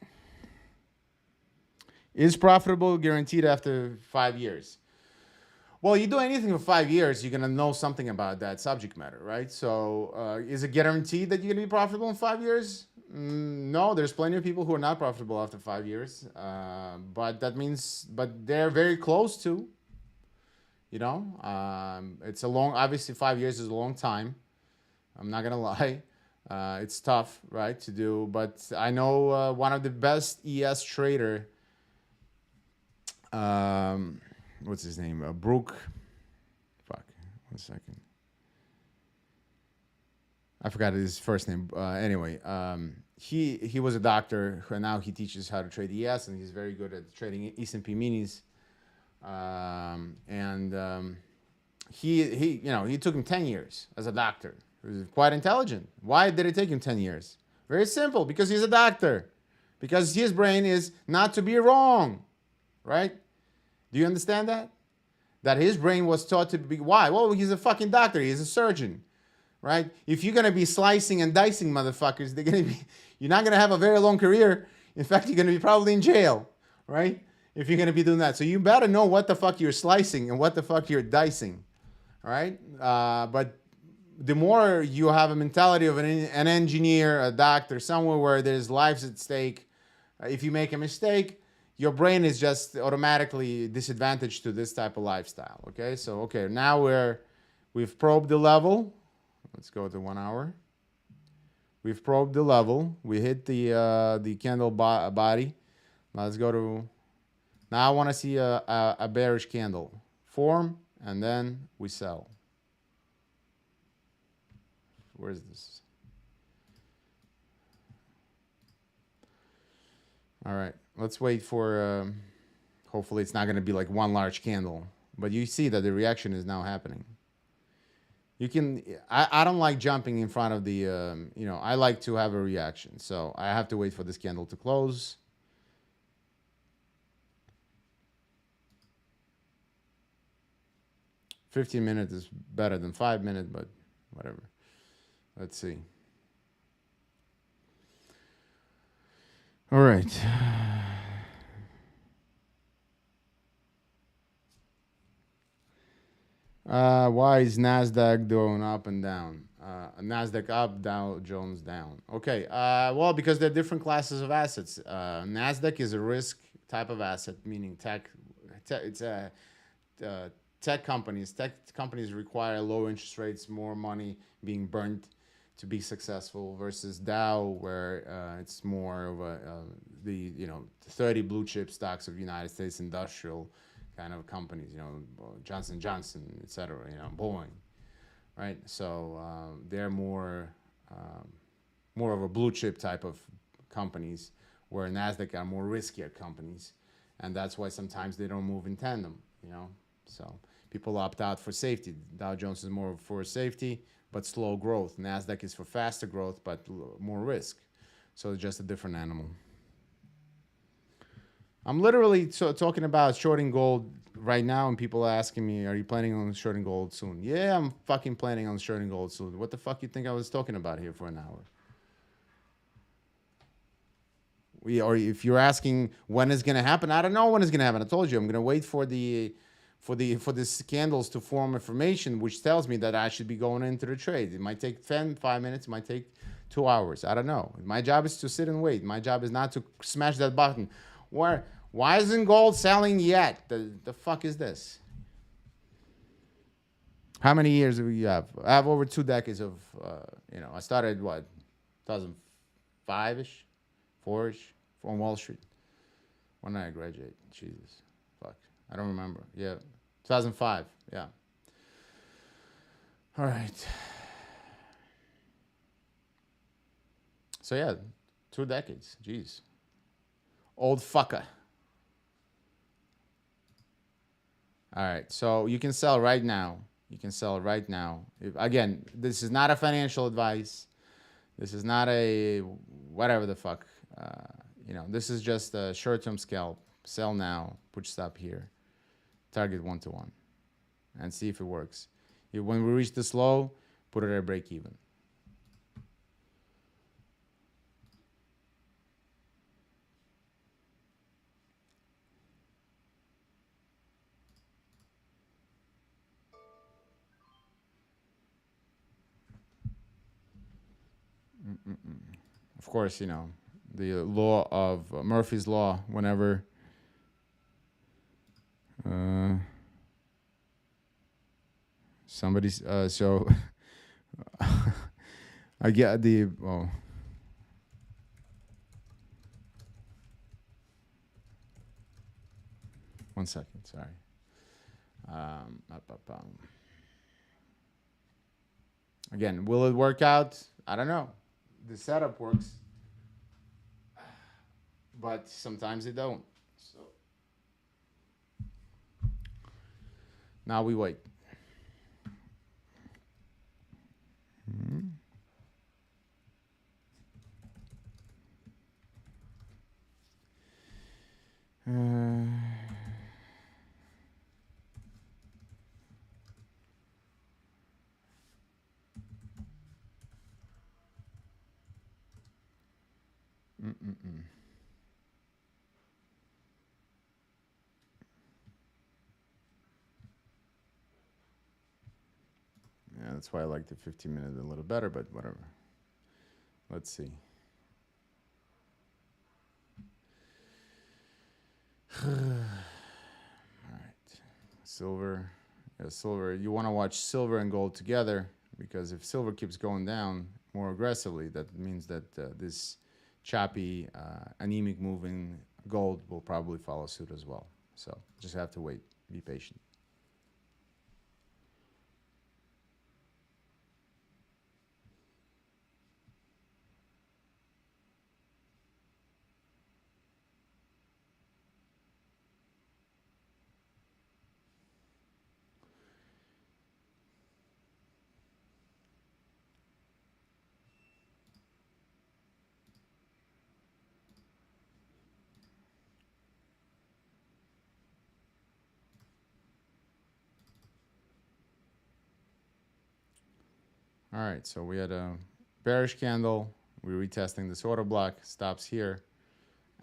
Is profitable guaranteed after 5 years? Well, you do anything for 5 years, you're going to know something about that subject matter, right? So is it guaranteed that you're going to be profitable in 5 years? No, there's plenty of people who are not profitable after 5 years. But they're very close to, it's obviously 5 years is a long time. I'm not going to lie. It's tough, right, to do. But I know one of the best ES trader, what's his name? Brooke. Fuck. 1 second. I forgot his first name. Anyway, he was a doctor, and now he teaches how to trade ES, and he's very good at trading S&P minis. He took him 10 years as a doctor. He was quite intelligent. Why did it take him 10 years? Very simple, because he's a doctor. Because his brain is not to be wrong, right? Do you understand that? That his brain was taught to be, why? Well, he's a fucking doctor. He's a surgeon, right? If you're going to be slicing and dicing motherfuckers, you're not going to have a very long career. In fact, you're going to be probably in jail, right? If you're going to be doing that. So you better know what the fuck you're slicing and what the fuck you're dicing, all right? But the more you have a mentality of an engineer, a doctor, somewhere where there's lives at stake, if you make a mistake, your brain is just automatically disadvantaged to this type of lifestyle. Okay, so now we've probed the level. Let's go to 1 hour. We've probed the level. We hit the candle body. Let's go to. Now I want to see a bearish candle form, and then we sell. Where's this? All right. Let's wait for, hopefully it's not going to be like one large candle. But you see that the reaction is now happening. I don't like jumping in front of the, I like to have a reaction. So I have to wait for this candle to close. $15 minutes is better than 5 minutes, but whatever. Let's see. All right. Why is NASDAQ going up and down? Nasdaq up, Dow Jones down. Okay. Well, because they're different classes of assets. Nasdaq is a risk type of asset, meaning it's a tech companies. Tech companies require low interest rates, more money being burnt to be successful, versus Dow, where it's more of the 30 blue chip stocks of United States industrial kind of companies. Johnson Johnson, etc. Boeing, right? So they're more of a blue chip type of companies, where Nasdaq are more riskier companies, and that's why sometimes they don't move in tandem. So people opt out for safety. Dow Jones is more for safety but slow growth. Nasdaq is for faster growth but more risk. So it's just a different animal. I'm literally talking about shorting gold right now, and people are asking me, are you planning on shorting gold soon? Yeah, I'm fucking planning on shorting gold soon. What the fuck you think I was talking about here for an hour? Or if you're asking when it's going to happen, I don't know when it's going to happen. I told you I'm going to wait for the candles to form information, which tells me that I should be going into the trade. It might take 5 minutes. It might take 2 hours. I don't know. My job is to sit and wait. My job is not to smash that button. Why isn't gold selling yet? The fuck is this? How many years do you have? I have over 2 decades of, I started, 2005-ish, 4-ish, from Wall Street. When did I graduate? Jesus. Fuck. I don't remember. Yeah. 2005. Yeah. All right. So, yeah. 2 decades. Jeez. Old fucker. All right. So, you can sell right now. Again, this is not a financial advice. This is not a whatever the fuck. This is just a short-term scalp. Sell now. Put stop here. Target 1-to-1. And see if it works. When we reach this low, put it at break even. Of course, the law of Murphy's Law, whenever somebody's, so I get the, 1 second, sorry. Again, will it work out? I don't know. The setup works, but sometimes it don't. So now we wait. Yeah, that's why I like the 15-minute a little better, but whatever. Let's see. All right. Silver. Yeah, silver. You want to watch silver and gold together, because if silver keeps going down more aggressively, that means that this choppy, anemic moving gold will probably follow suit as well. So just have to wait. Be patient. All right, so we had a bearish candle. We're retesting this order block. Stops here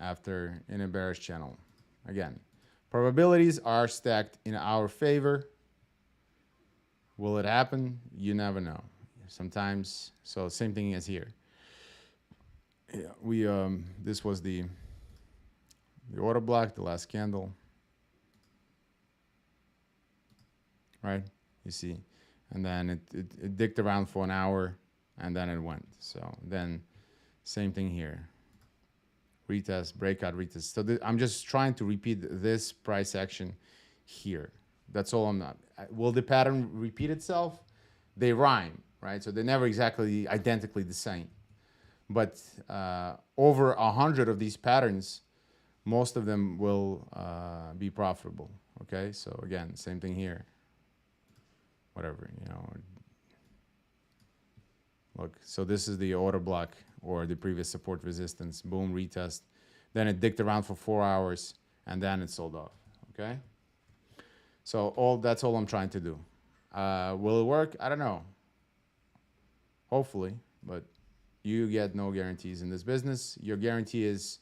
after in a bearish channel. Again, probabilities are stacked in our favor. Will it happen? You never know. sometimes. So same thing as here. Yeah, we this was the order block, the last candle, right? You see, and then it dicked around for an hour, and then it went. So then same thing here. Retest, breakout, retest. So I'm just trying to repeat this price action here. That's all I'm not. Will the pattern repeat itself? They rhyme, right? So they're never exactly identically the same. But over 100 of these patterns, most of them will be profitable, okay? So again, same thing here. Whatever, you know. Look, so this is the order block or the previous support resistance. Boom, retest. Then it dicked around for 4 hours, and then it sold off, okay? So that's all I'm trying to do. Will it work? I don't know. Hopefully, but you get no guarantees in this business. Your guarantees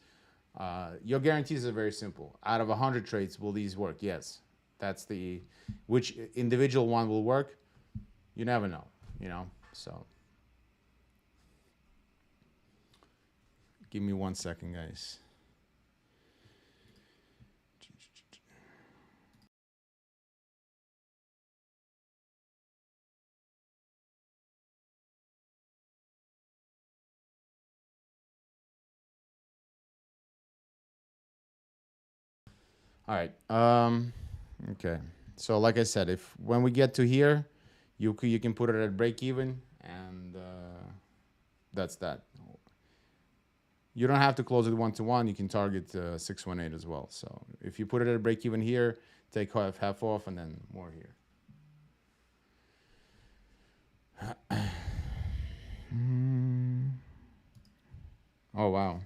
are very simple. Out of 100 trades, will these work? Yes. That's which individual one will work? You never know, you know, so. Give me 1 second, guys. All right. Okay. So like I said, when we get to here, you can put it at break even, and that's that. You don't have to close it 1-to-1. You can target 618 as well. So if you put it at break even here, take half off, and then more here. Oh wow.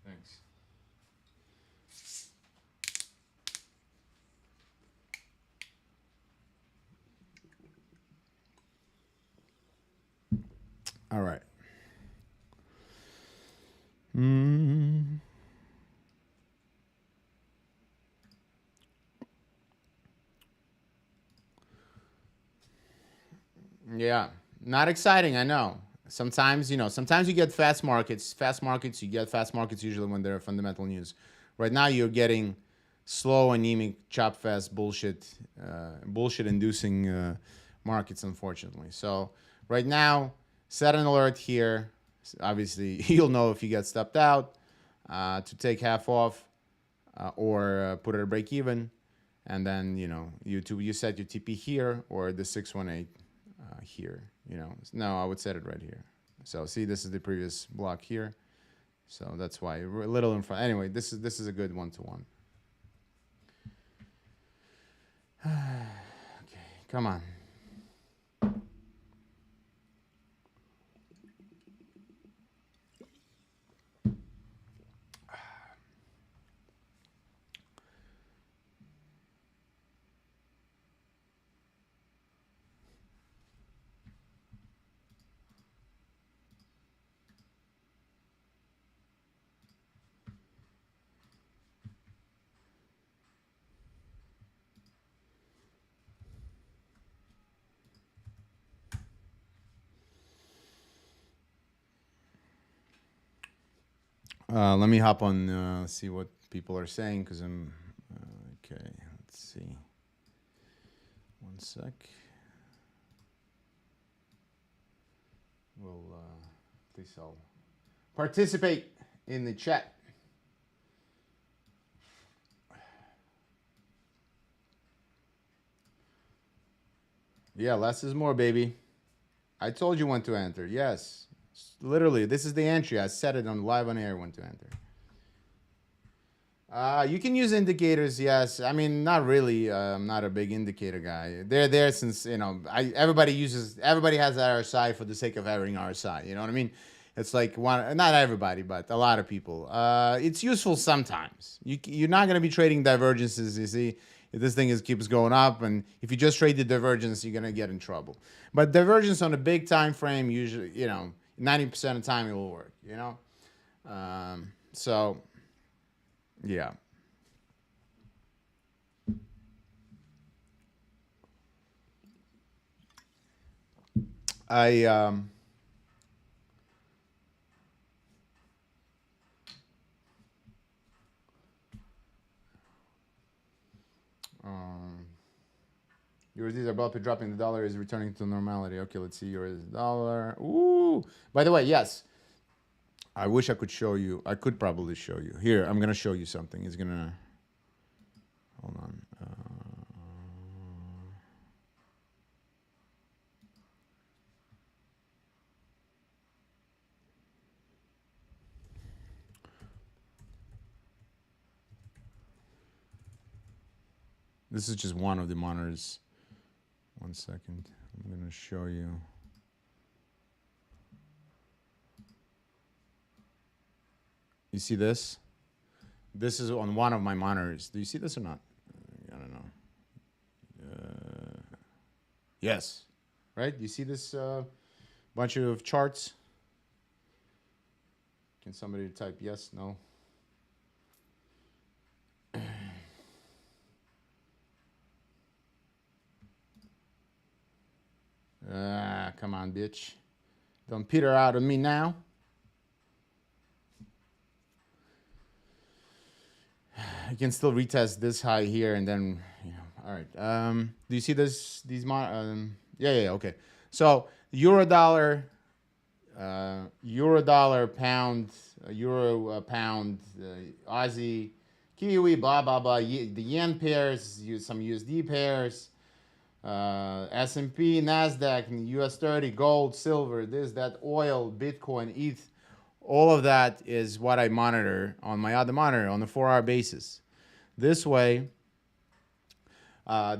Thanks. All right. Yeah, not exciting. I know. Sometimes, sometimes you get fast markets. You get fast markets usually when there are fundamental news. Right now, you're getting slow, anemic, chop fast bullshit-inducing markets, unfortunately. So right now, set an alert here. Obviously, you'll know if you get stepped out to take half off or put it at break even, and then you set your TP here or the 618 here. No, I would set it right here. So see, this is the previous block here. So that's why we're a little in front. Anyway, this is a good 1-to-1. Okay, come on. Let me hop on, see what people are saying, because I'm okay. Let's see. 1 sec. We'll please I'll participate in the chat. Yeah, less is more, baby. I told you when to enter. Yes. Literally, this is the entry. I said it live on air when to enter. You can use indicators, yes. I mean, not really. I'm not a big indicator guy. They're there since everybody has RSI for the sake of having RSI. You know what I mean? It's like not everybody, but a lot of people. It's useful sometimes. You're not gonna be trading divergences. You see, if this thing keeps going up, and if you just trade the divergence, you're gonna get in trouble. But divergence on a big time frame, usually, 90% of the time it will work. So yeah. I um, USD is about to dropping. The dollar is returning to normality. Okay, let's see USD dollar. Ooh. By the way, yes. I wish I could show you. I could probably show you. Here, I'm gonna show you something. It's gonna. Hold on. This is just one of the monitors. 1 second. I'm gonna show you. You see this? This is on one of my monitors. Do you see this or not? I don't know. Yes. Right? You see this bunch of charts? Can somebody type yes? No? Come on, bitch. Don't peter out of me now. I can still retest this high here and then, all right. Do you see this? Yeah, okay. So euro dollar, pound, euro pound, Aussie, Kiwi, blah blah blah. The yen pairs, some USD pairs, S&P, Nasdaq, US 30, gold, silver, this, that, oil, Bitcoin, ETH. All of that is what I monitor on my other monitor on a 4-hour basis. This way, I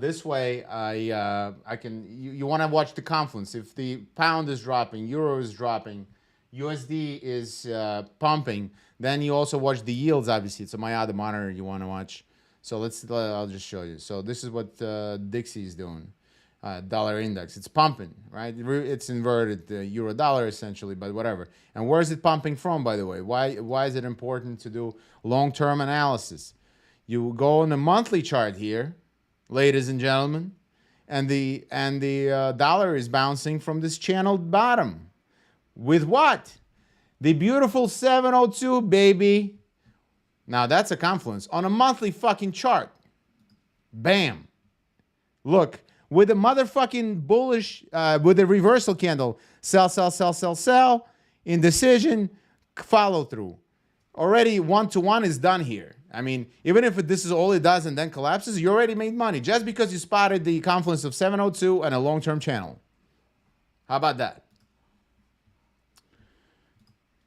can. You want to watch the confluence. If the pound is dropping, euro is dropping, USD is pumping, then you also watch the yields. Obviously, it's on my other monitor you want to watch. So I'll just show you. So this is what Dixie is doing. Dollar index. It's pumping, right? It's inverted euro dollar essentially, but whatever. And where is it pumping from, by the way? Why is it important to do long-term analysis? You go on the monthly chart here, ladies and gentlemen, and the dollar is bouncing from this channeled bottom. With what? The beautiful 702, baby. Now that's a confluence on a monthly fucking chart. Bam. Look. With a motherfucking bullish, with a reversal candle, sell, sell, sell, sell, sell, indecision, follow through. Already 1-to-1 is done here. I mean, even if this is all it does and then collapses, you already made money just because you spotted the confluence of 702 and a long-term channel. How about that?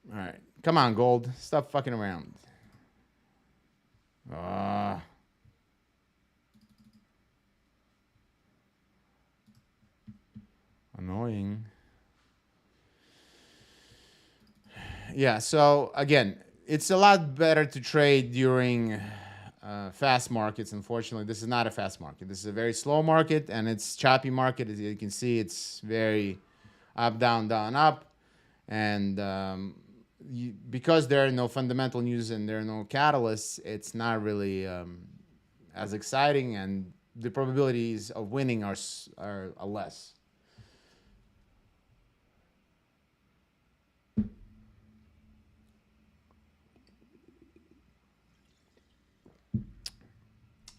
All right. Come on, gold. Stop fucking around. Annoying. Yeah, so again, it's a lot better to trade during fast markets. Unfortunately, this is not a fast market. This is a very slow market, and it's choppy market. As you can see, it's very up, down, down, up. And because there are no fundamental news and there are no catalysts, it's not really as exciting, and the probabilities of winning are less.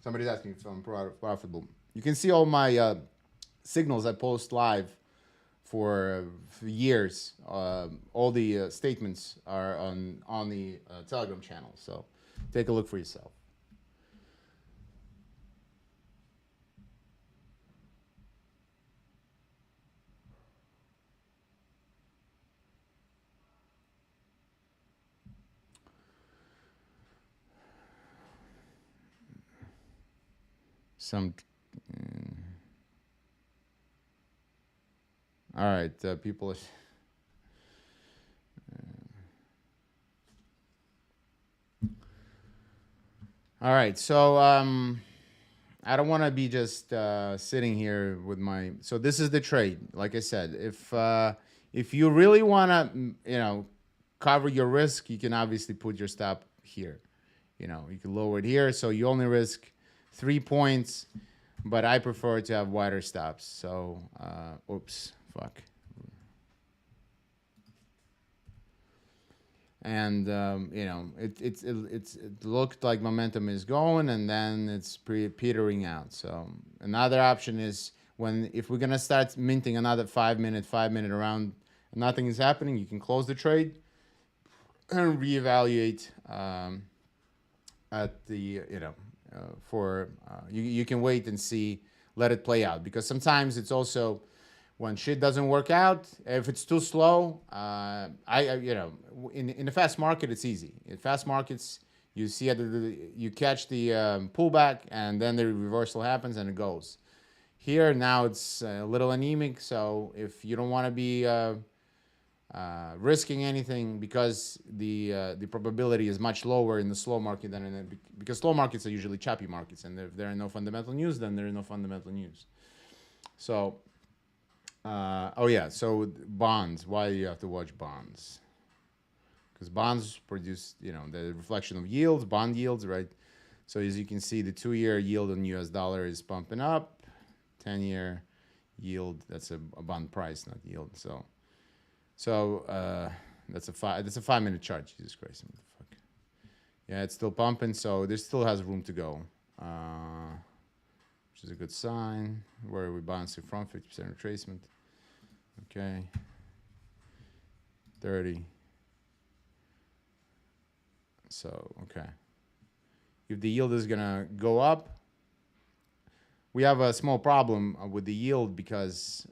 Somebody's asking if I'm profitable. You can see all my signals I post live for years. All the statements are on the Telegram channel. So take a look for yourself. some. All right, people. All right, so I don't want to be just sitting here with my. So this is the trade. Like I said, if you really want to, cover your risk, you can obviously put your stop here. You can lower it here, so you only risk 3 points. But I prefer to have wider stops. So, oops, fuck. And it looked like momentum is going, and then it's petering out. So another option is if we're gonna start minting another 5-minute around, and nothing is happening, you can close the trade and reevaluate at the you can wait and see, let it play out, because sometimes it's also when shit doesn't work out, if it's too slow, in the fast market, it's easy. In fast markets, you see you catch the pullback, and then the reversal happens and it goes. Here now it's a little anemic, so if you don't want to be risking anything, because the probability is much lower in the slow market because slow markets are usually choppy markets, and if there are no fundamental news, then there is no fundamental news. So. So bonds. Why do you have to watch bonds? Because bonds produce, the reflection of yields, bond yields, right? So as you can see, the 2-year yield on US dollar is pumping up. 10-year yield, that's a bond price, not yield. So that's a 5-minute chart. Jesus Christ, what the fuck? Yeah, it's still pumping, so there still has room to go. Which is a good sign. Where are we bouncing from? 50% retracement. Okay. 30. So, okay. If the yield is going to go up, we have a small problem with the yield because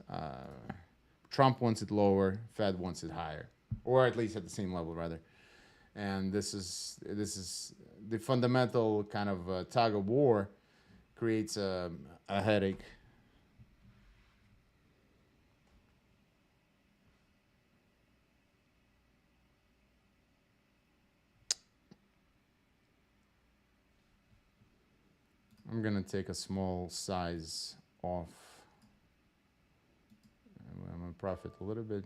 Trump wants it lower, Fed wants it higher, or at least at the same level, rather. And this is the fundamental kind of tug of war. Creates a headache. I'm gonna take a small size off. I'm gonna profit a little bit.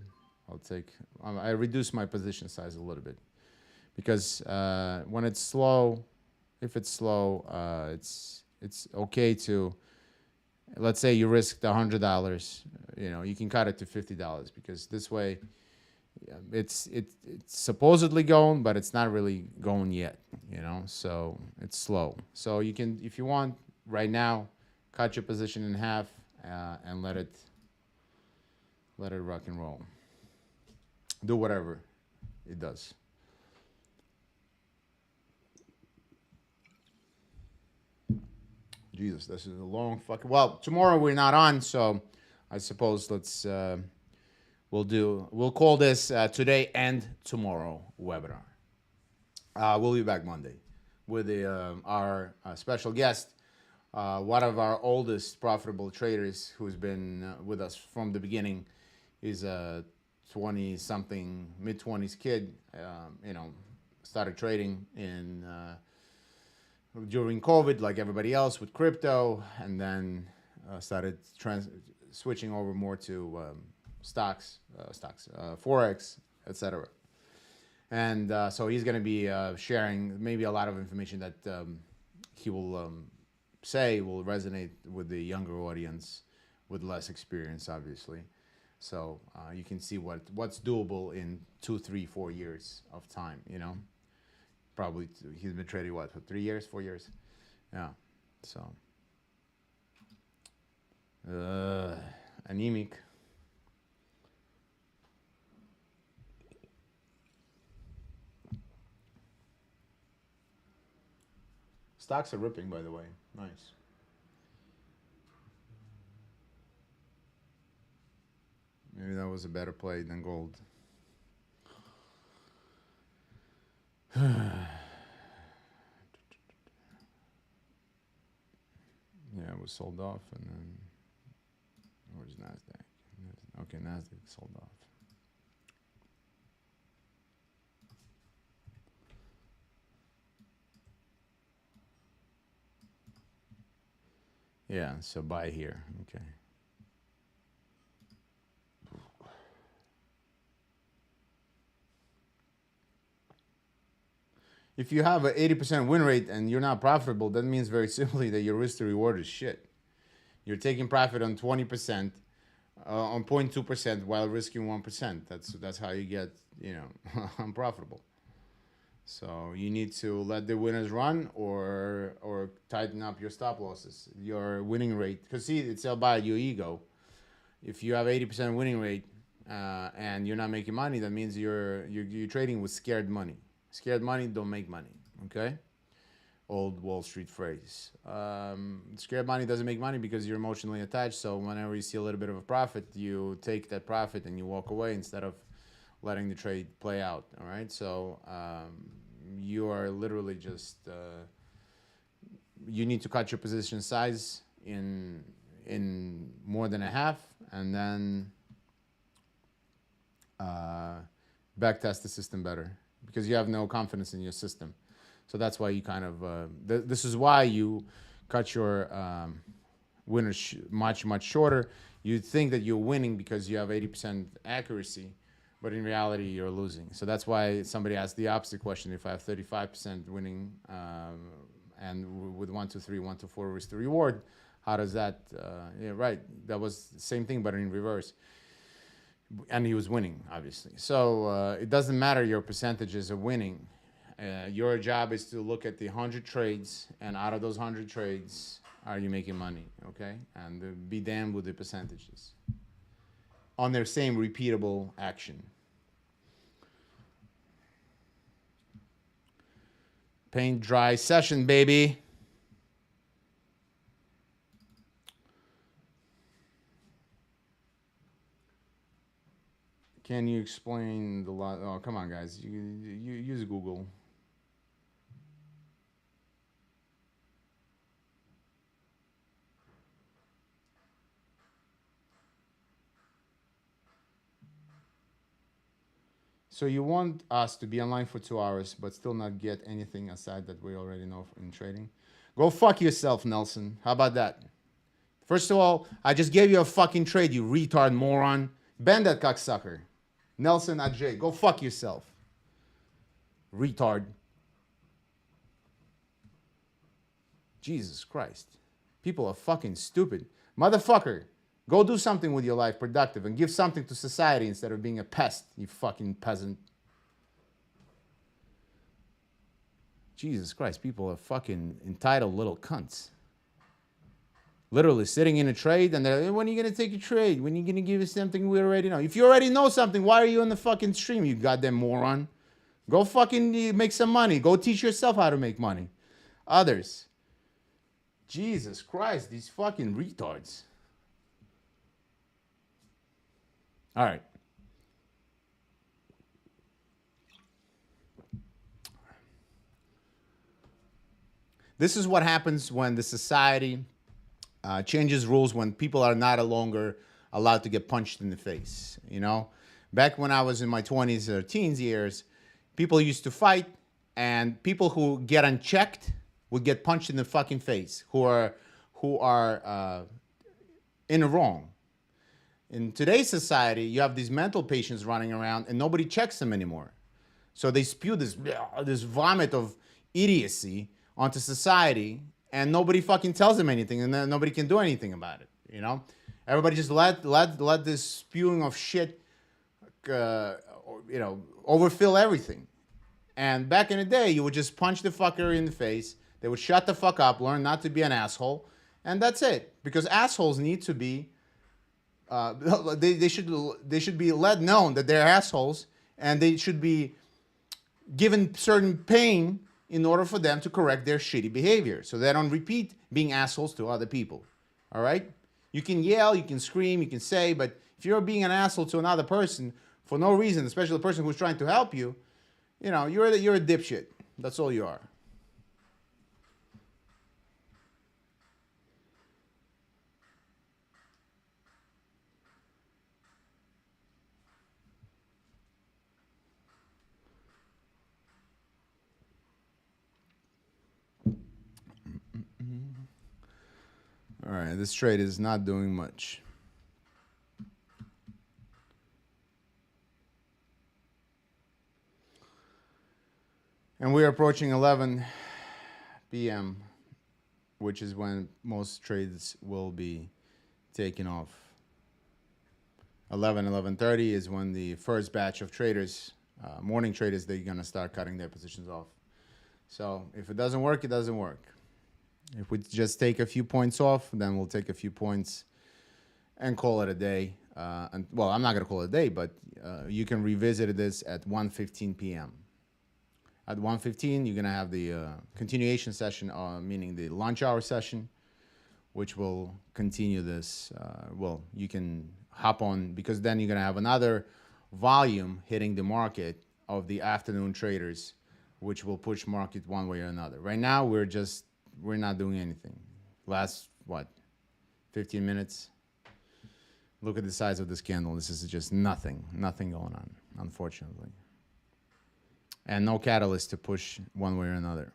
I reduce my position size a little bit because when it's slow, if it's slow, it's okay to, let's say you risked $100, you can cut it to $50, because this way it's supposedly going, but it's not really going yet, so it's slow. So you can, if you want right now, cut your position in half and let it rock and roll. Do whatever it does. Jesus, this is a long fucking. Well, tomorrow we're not on, so I suppose we'll call this today and tomorrow webinar. We'll be back Monday with our special guest, one of our oldest profitable traders who's been with us from the beginning. He's a 20-something, mid-20s kid. Started trading during COVID, like everybody else, with crypto, and then started switching over more to stocks, forex, etc. And so he's going to be sharing maybe a lot of information that he will say will resonate with the younger audience with less experience, obviously. So you can see what's doable in 2, 3, 4 years of time, Probably he's been trading for 3 years, 4 years, yeah. So anemic. Stocks are ripping, by the way. Nice. Maybe that was a better play than gold. Yeah, was sold off, and then where's Nasdaq? Okay, Nasdaq sold off. Yeah, so buy here. Okay. If you have an 80% win rate and you're not profitable, that means very simply that your risk to reward is shit. You're taking profit on 20%, on 0.2% while risking 1%. That's how you get, unprofitable. So you need to let the winners run or tighten up your stop losses, your winning rate. Because see, it's all about your ego. If you have 80% winning rate and you're not making money, that means you're trading with scared money. Scared money don't make money, okay? Old Wall Street phrase. Scared money doesn't make money because you're emotionally attached. So whenever you see a little bit of a profit, you take that profit and you walk away instead of letting the trade play out, all right? So you are literally just, you need to cut your position size in more than a half and then backtest the system better because you have no confidence in your system. So that's why you kind of, this is why you cut your winners much shorter. You think that you're winning because you have 80% accuracy, but in reality you're losing. So that's why somebody asked the opposite question. If I have 35% winning and with 1 to 3, 1 to 4 risk to reward, how does that, yeah, right. That was the same thing, but in reverse. And he was winning, obviously. So it doesn't matter your percentages of winning. Your job is to look at the 100 trades, and out of those 100 trades, are you making money, okay? And be damned with the percentages on their same repeatable action. Paint dry session, baby. Can you explain the lot? Oh, come on, guys. You use Google. So you want us to be online for 2 hours, but still not get anything aside that we already know in trading? Go fuck yourself, Nelson. How about that? First of all, I just gave you a fucking trade, you retard moron. Ban that cocksucker. Nelson Ajay, go fuck yourself. Retard. Jesus Christ. People are fucking stupid. Motherfucker, go do something with your life productive and give something to society instead of being a pest, you fucking peasant. Jesus Christ, people are fucking entitled little cunts. Literally sitting in a trade and they're, when are you going to take a trade? When are you going to give us something we already know? If you already know something, why are you on the fucking stream, you goddamn moron? Go fucking make some money. Go teach yourself how to make money. Others. Jesus Christ, these fucking retards. All right. This is what happens when the society changes rules, when people are not longer allowed to get punched in the face. You know, back when I was in my 20s or teens years, people used to fight, and people who get unchecked would get punched in the fucking face, who are in the wrong. In today's society, you have these mental patients running around and nobody checks them anymore. So they spew this vomit of idiocy onto society, and nobody fucking tells them anything, and then nobody can do anything about it. You know, everybody just let this spewing of shit, overfill everything. And back in the day, you would just punch the fucker in the face. They would shut the fuck up, learn not to be an asshole, and that's it. Because assholes need to be, they should be let known that they're assholes, and they should be given certain pain in order for them to correct their shitty behavior, so they don't repeat being assholes to other people. All right? You can yell, you can scream, you can say, but if you're being an asshole to another person for no reason, especially the person who's trying to help you, you know, you're a dipshit. That's all you are. All right, this trade is not doing much. And we're approaching 11 p.m., which is when most trades will be taken off. 11:30 is when the first batch of traders, morning traders, they're going to start cutting their positions off. So if it doesn't work, it doesn't work. If we just take a few points off, then we'll take a few points and call it a day. Well, I'm not going to call it a day, but you can revisit this at 1:15 p.m. At 1:15, you're going to have the continuation session, meaning the lunch hour session, which will continue this. Well, you can hop on, because then you're going to have another volume hitting the market of the afternoon traders, which will push market one way or another. Right now, we're not doing anything. Last, 15 minutes? Look at the size of this candle. This is just nothing going on, unfortunately. And no catalyst to push one way or another.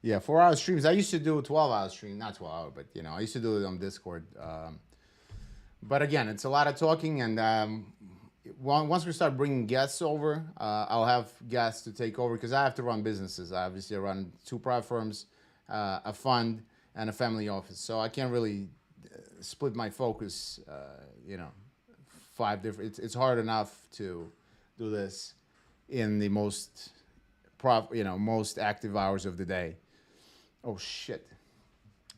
Yeah, 4-hour streams. I used to do a 12-hour stream, not 12-hour, but I used to do it on Discord. But again, it's a lot of talking, and once we start bringing guests over, I'll have guests to take over, because I have to run businesses. I obviously run 2 private firms, a fund, and a family office, so I can't really split my focus. 5 different. It's hard enough to do this in the most active hours of the day. Oh shit!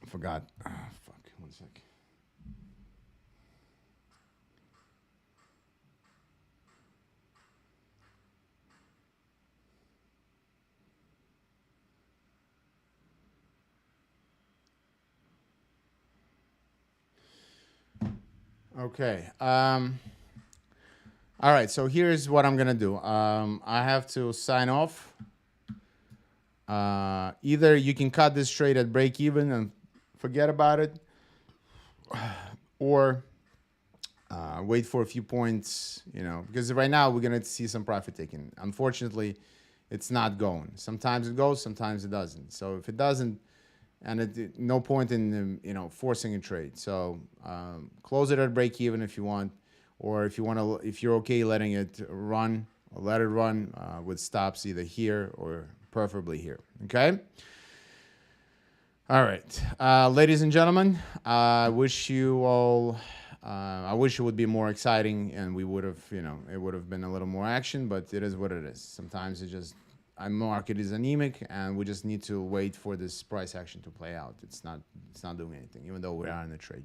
I forgot. Oh, fuck. 1 sec. Okay. All right. So here's what I'm gonna do. I have to sign off. Either you can cut this trade at break even and forget about it, or wait for a few points, because right now we're going to see some profit taking. Unfortunately, it's not going. Sometimes it goes, sometimes it doesn't. So if it doesn't, and no point in forcing a trade. So close it at break even if you want, or if you're okay letting it run, or let it run with stops either here or preferably here. Okay. All right, ladies and gentlemen, I wish you all. I wish it would be more exciting, and we would have, it would have been a little more action. But it is what it is. Sometimes our market is anemic, and we just need to wait for this price action to play out. It's not doing anything, even though we are in the trade.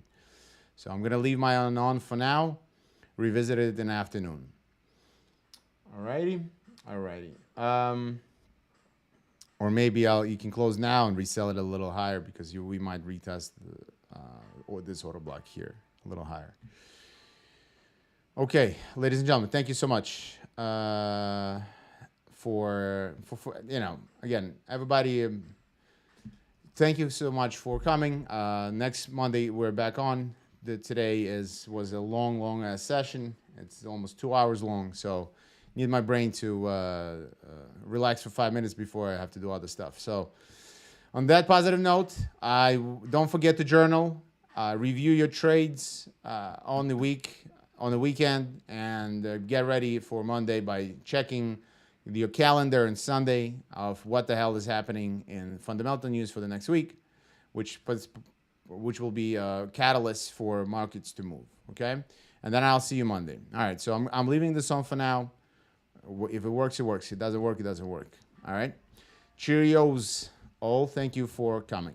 So I'm gonna leave my own on for now. Revisit it in the afternoon. Alrighty. Or maybe you can close now and resell it a little higher, because we might retest or this order block here a little higher. Okay, ladies and gentlemen, thank you so much for again, everybody. Thank you so much for coming. Next Monday we're back on. Today was a long session. It's almost 2 hours long, so need my brain to relax for 5 minutes before I have to do other stuff. So on that positive note, don't forget to journal, review your trades on the weekend, and get ready for Monday by checking your calendar and Sunday of what the hell is happening in fundamental news for the next week, which will be a catalyst for markets to move. Okay, and then I'll see you Monday. All right, so I'm leaving this on for now. If it works, it works. If it doesn't work, it doesn't work. All right. Cheerios, all. Thank you for coming.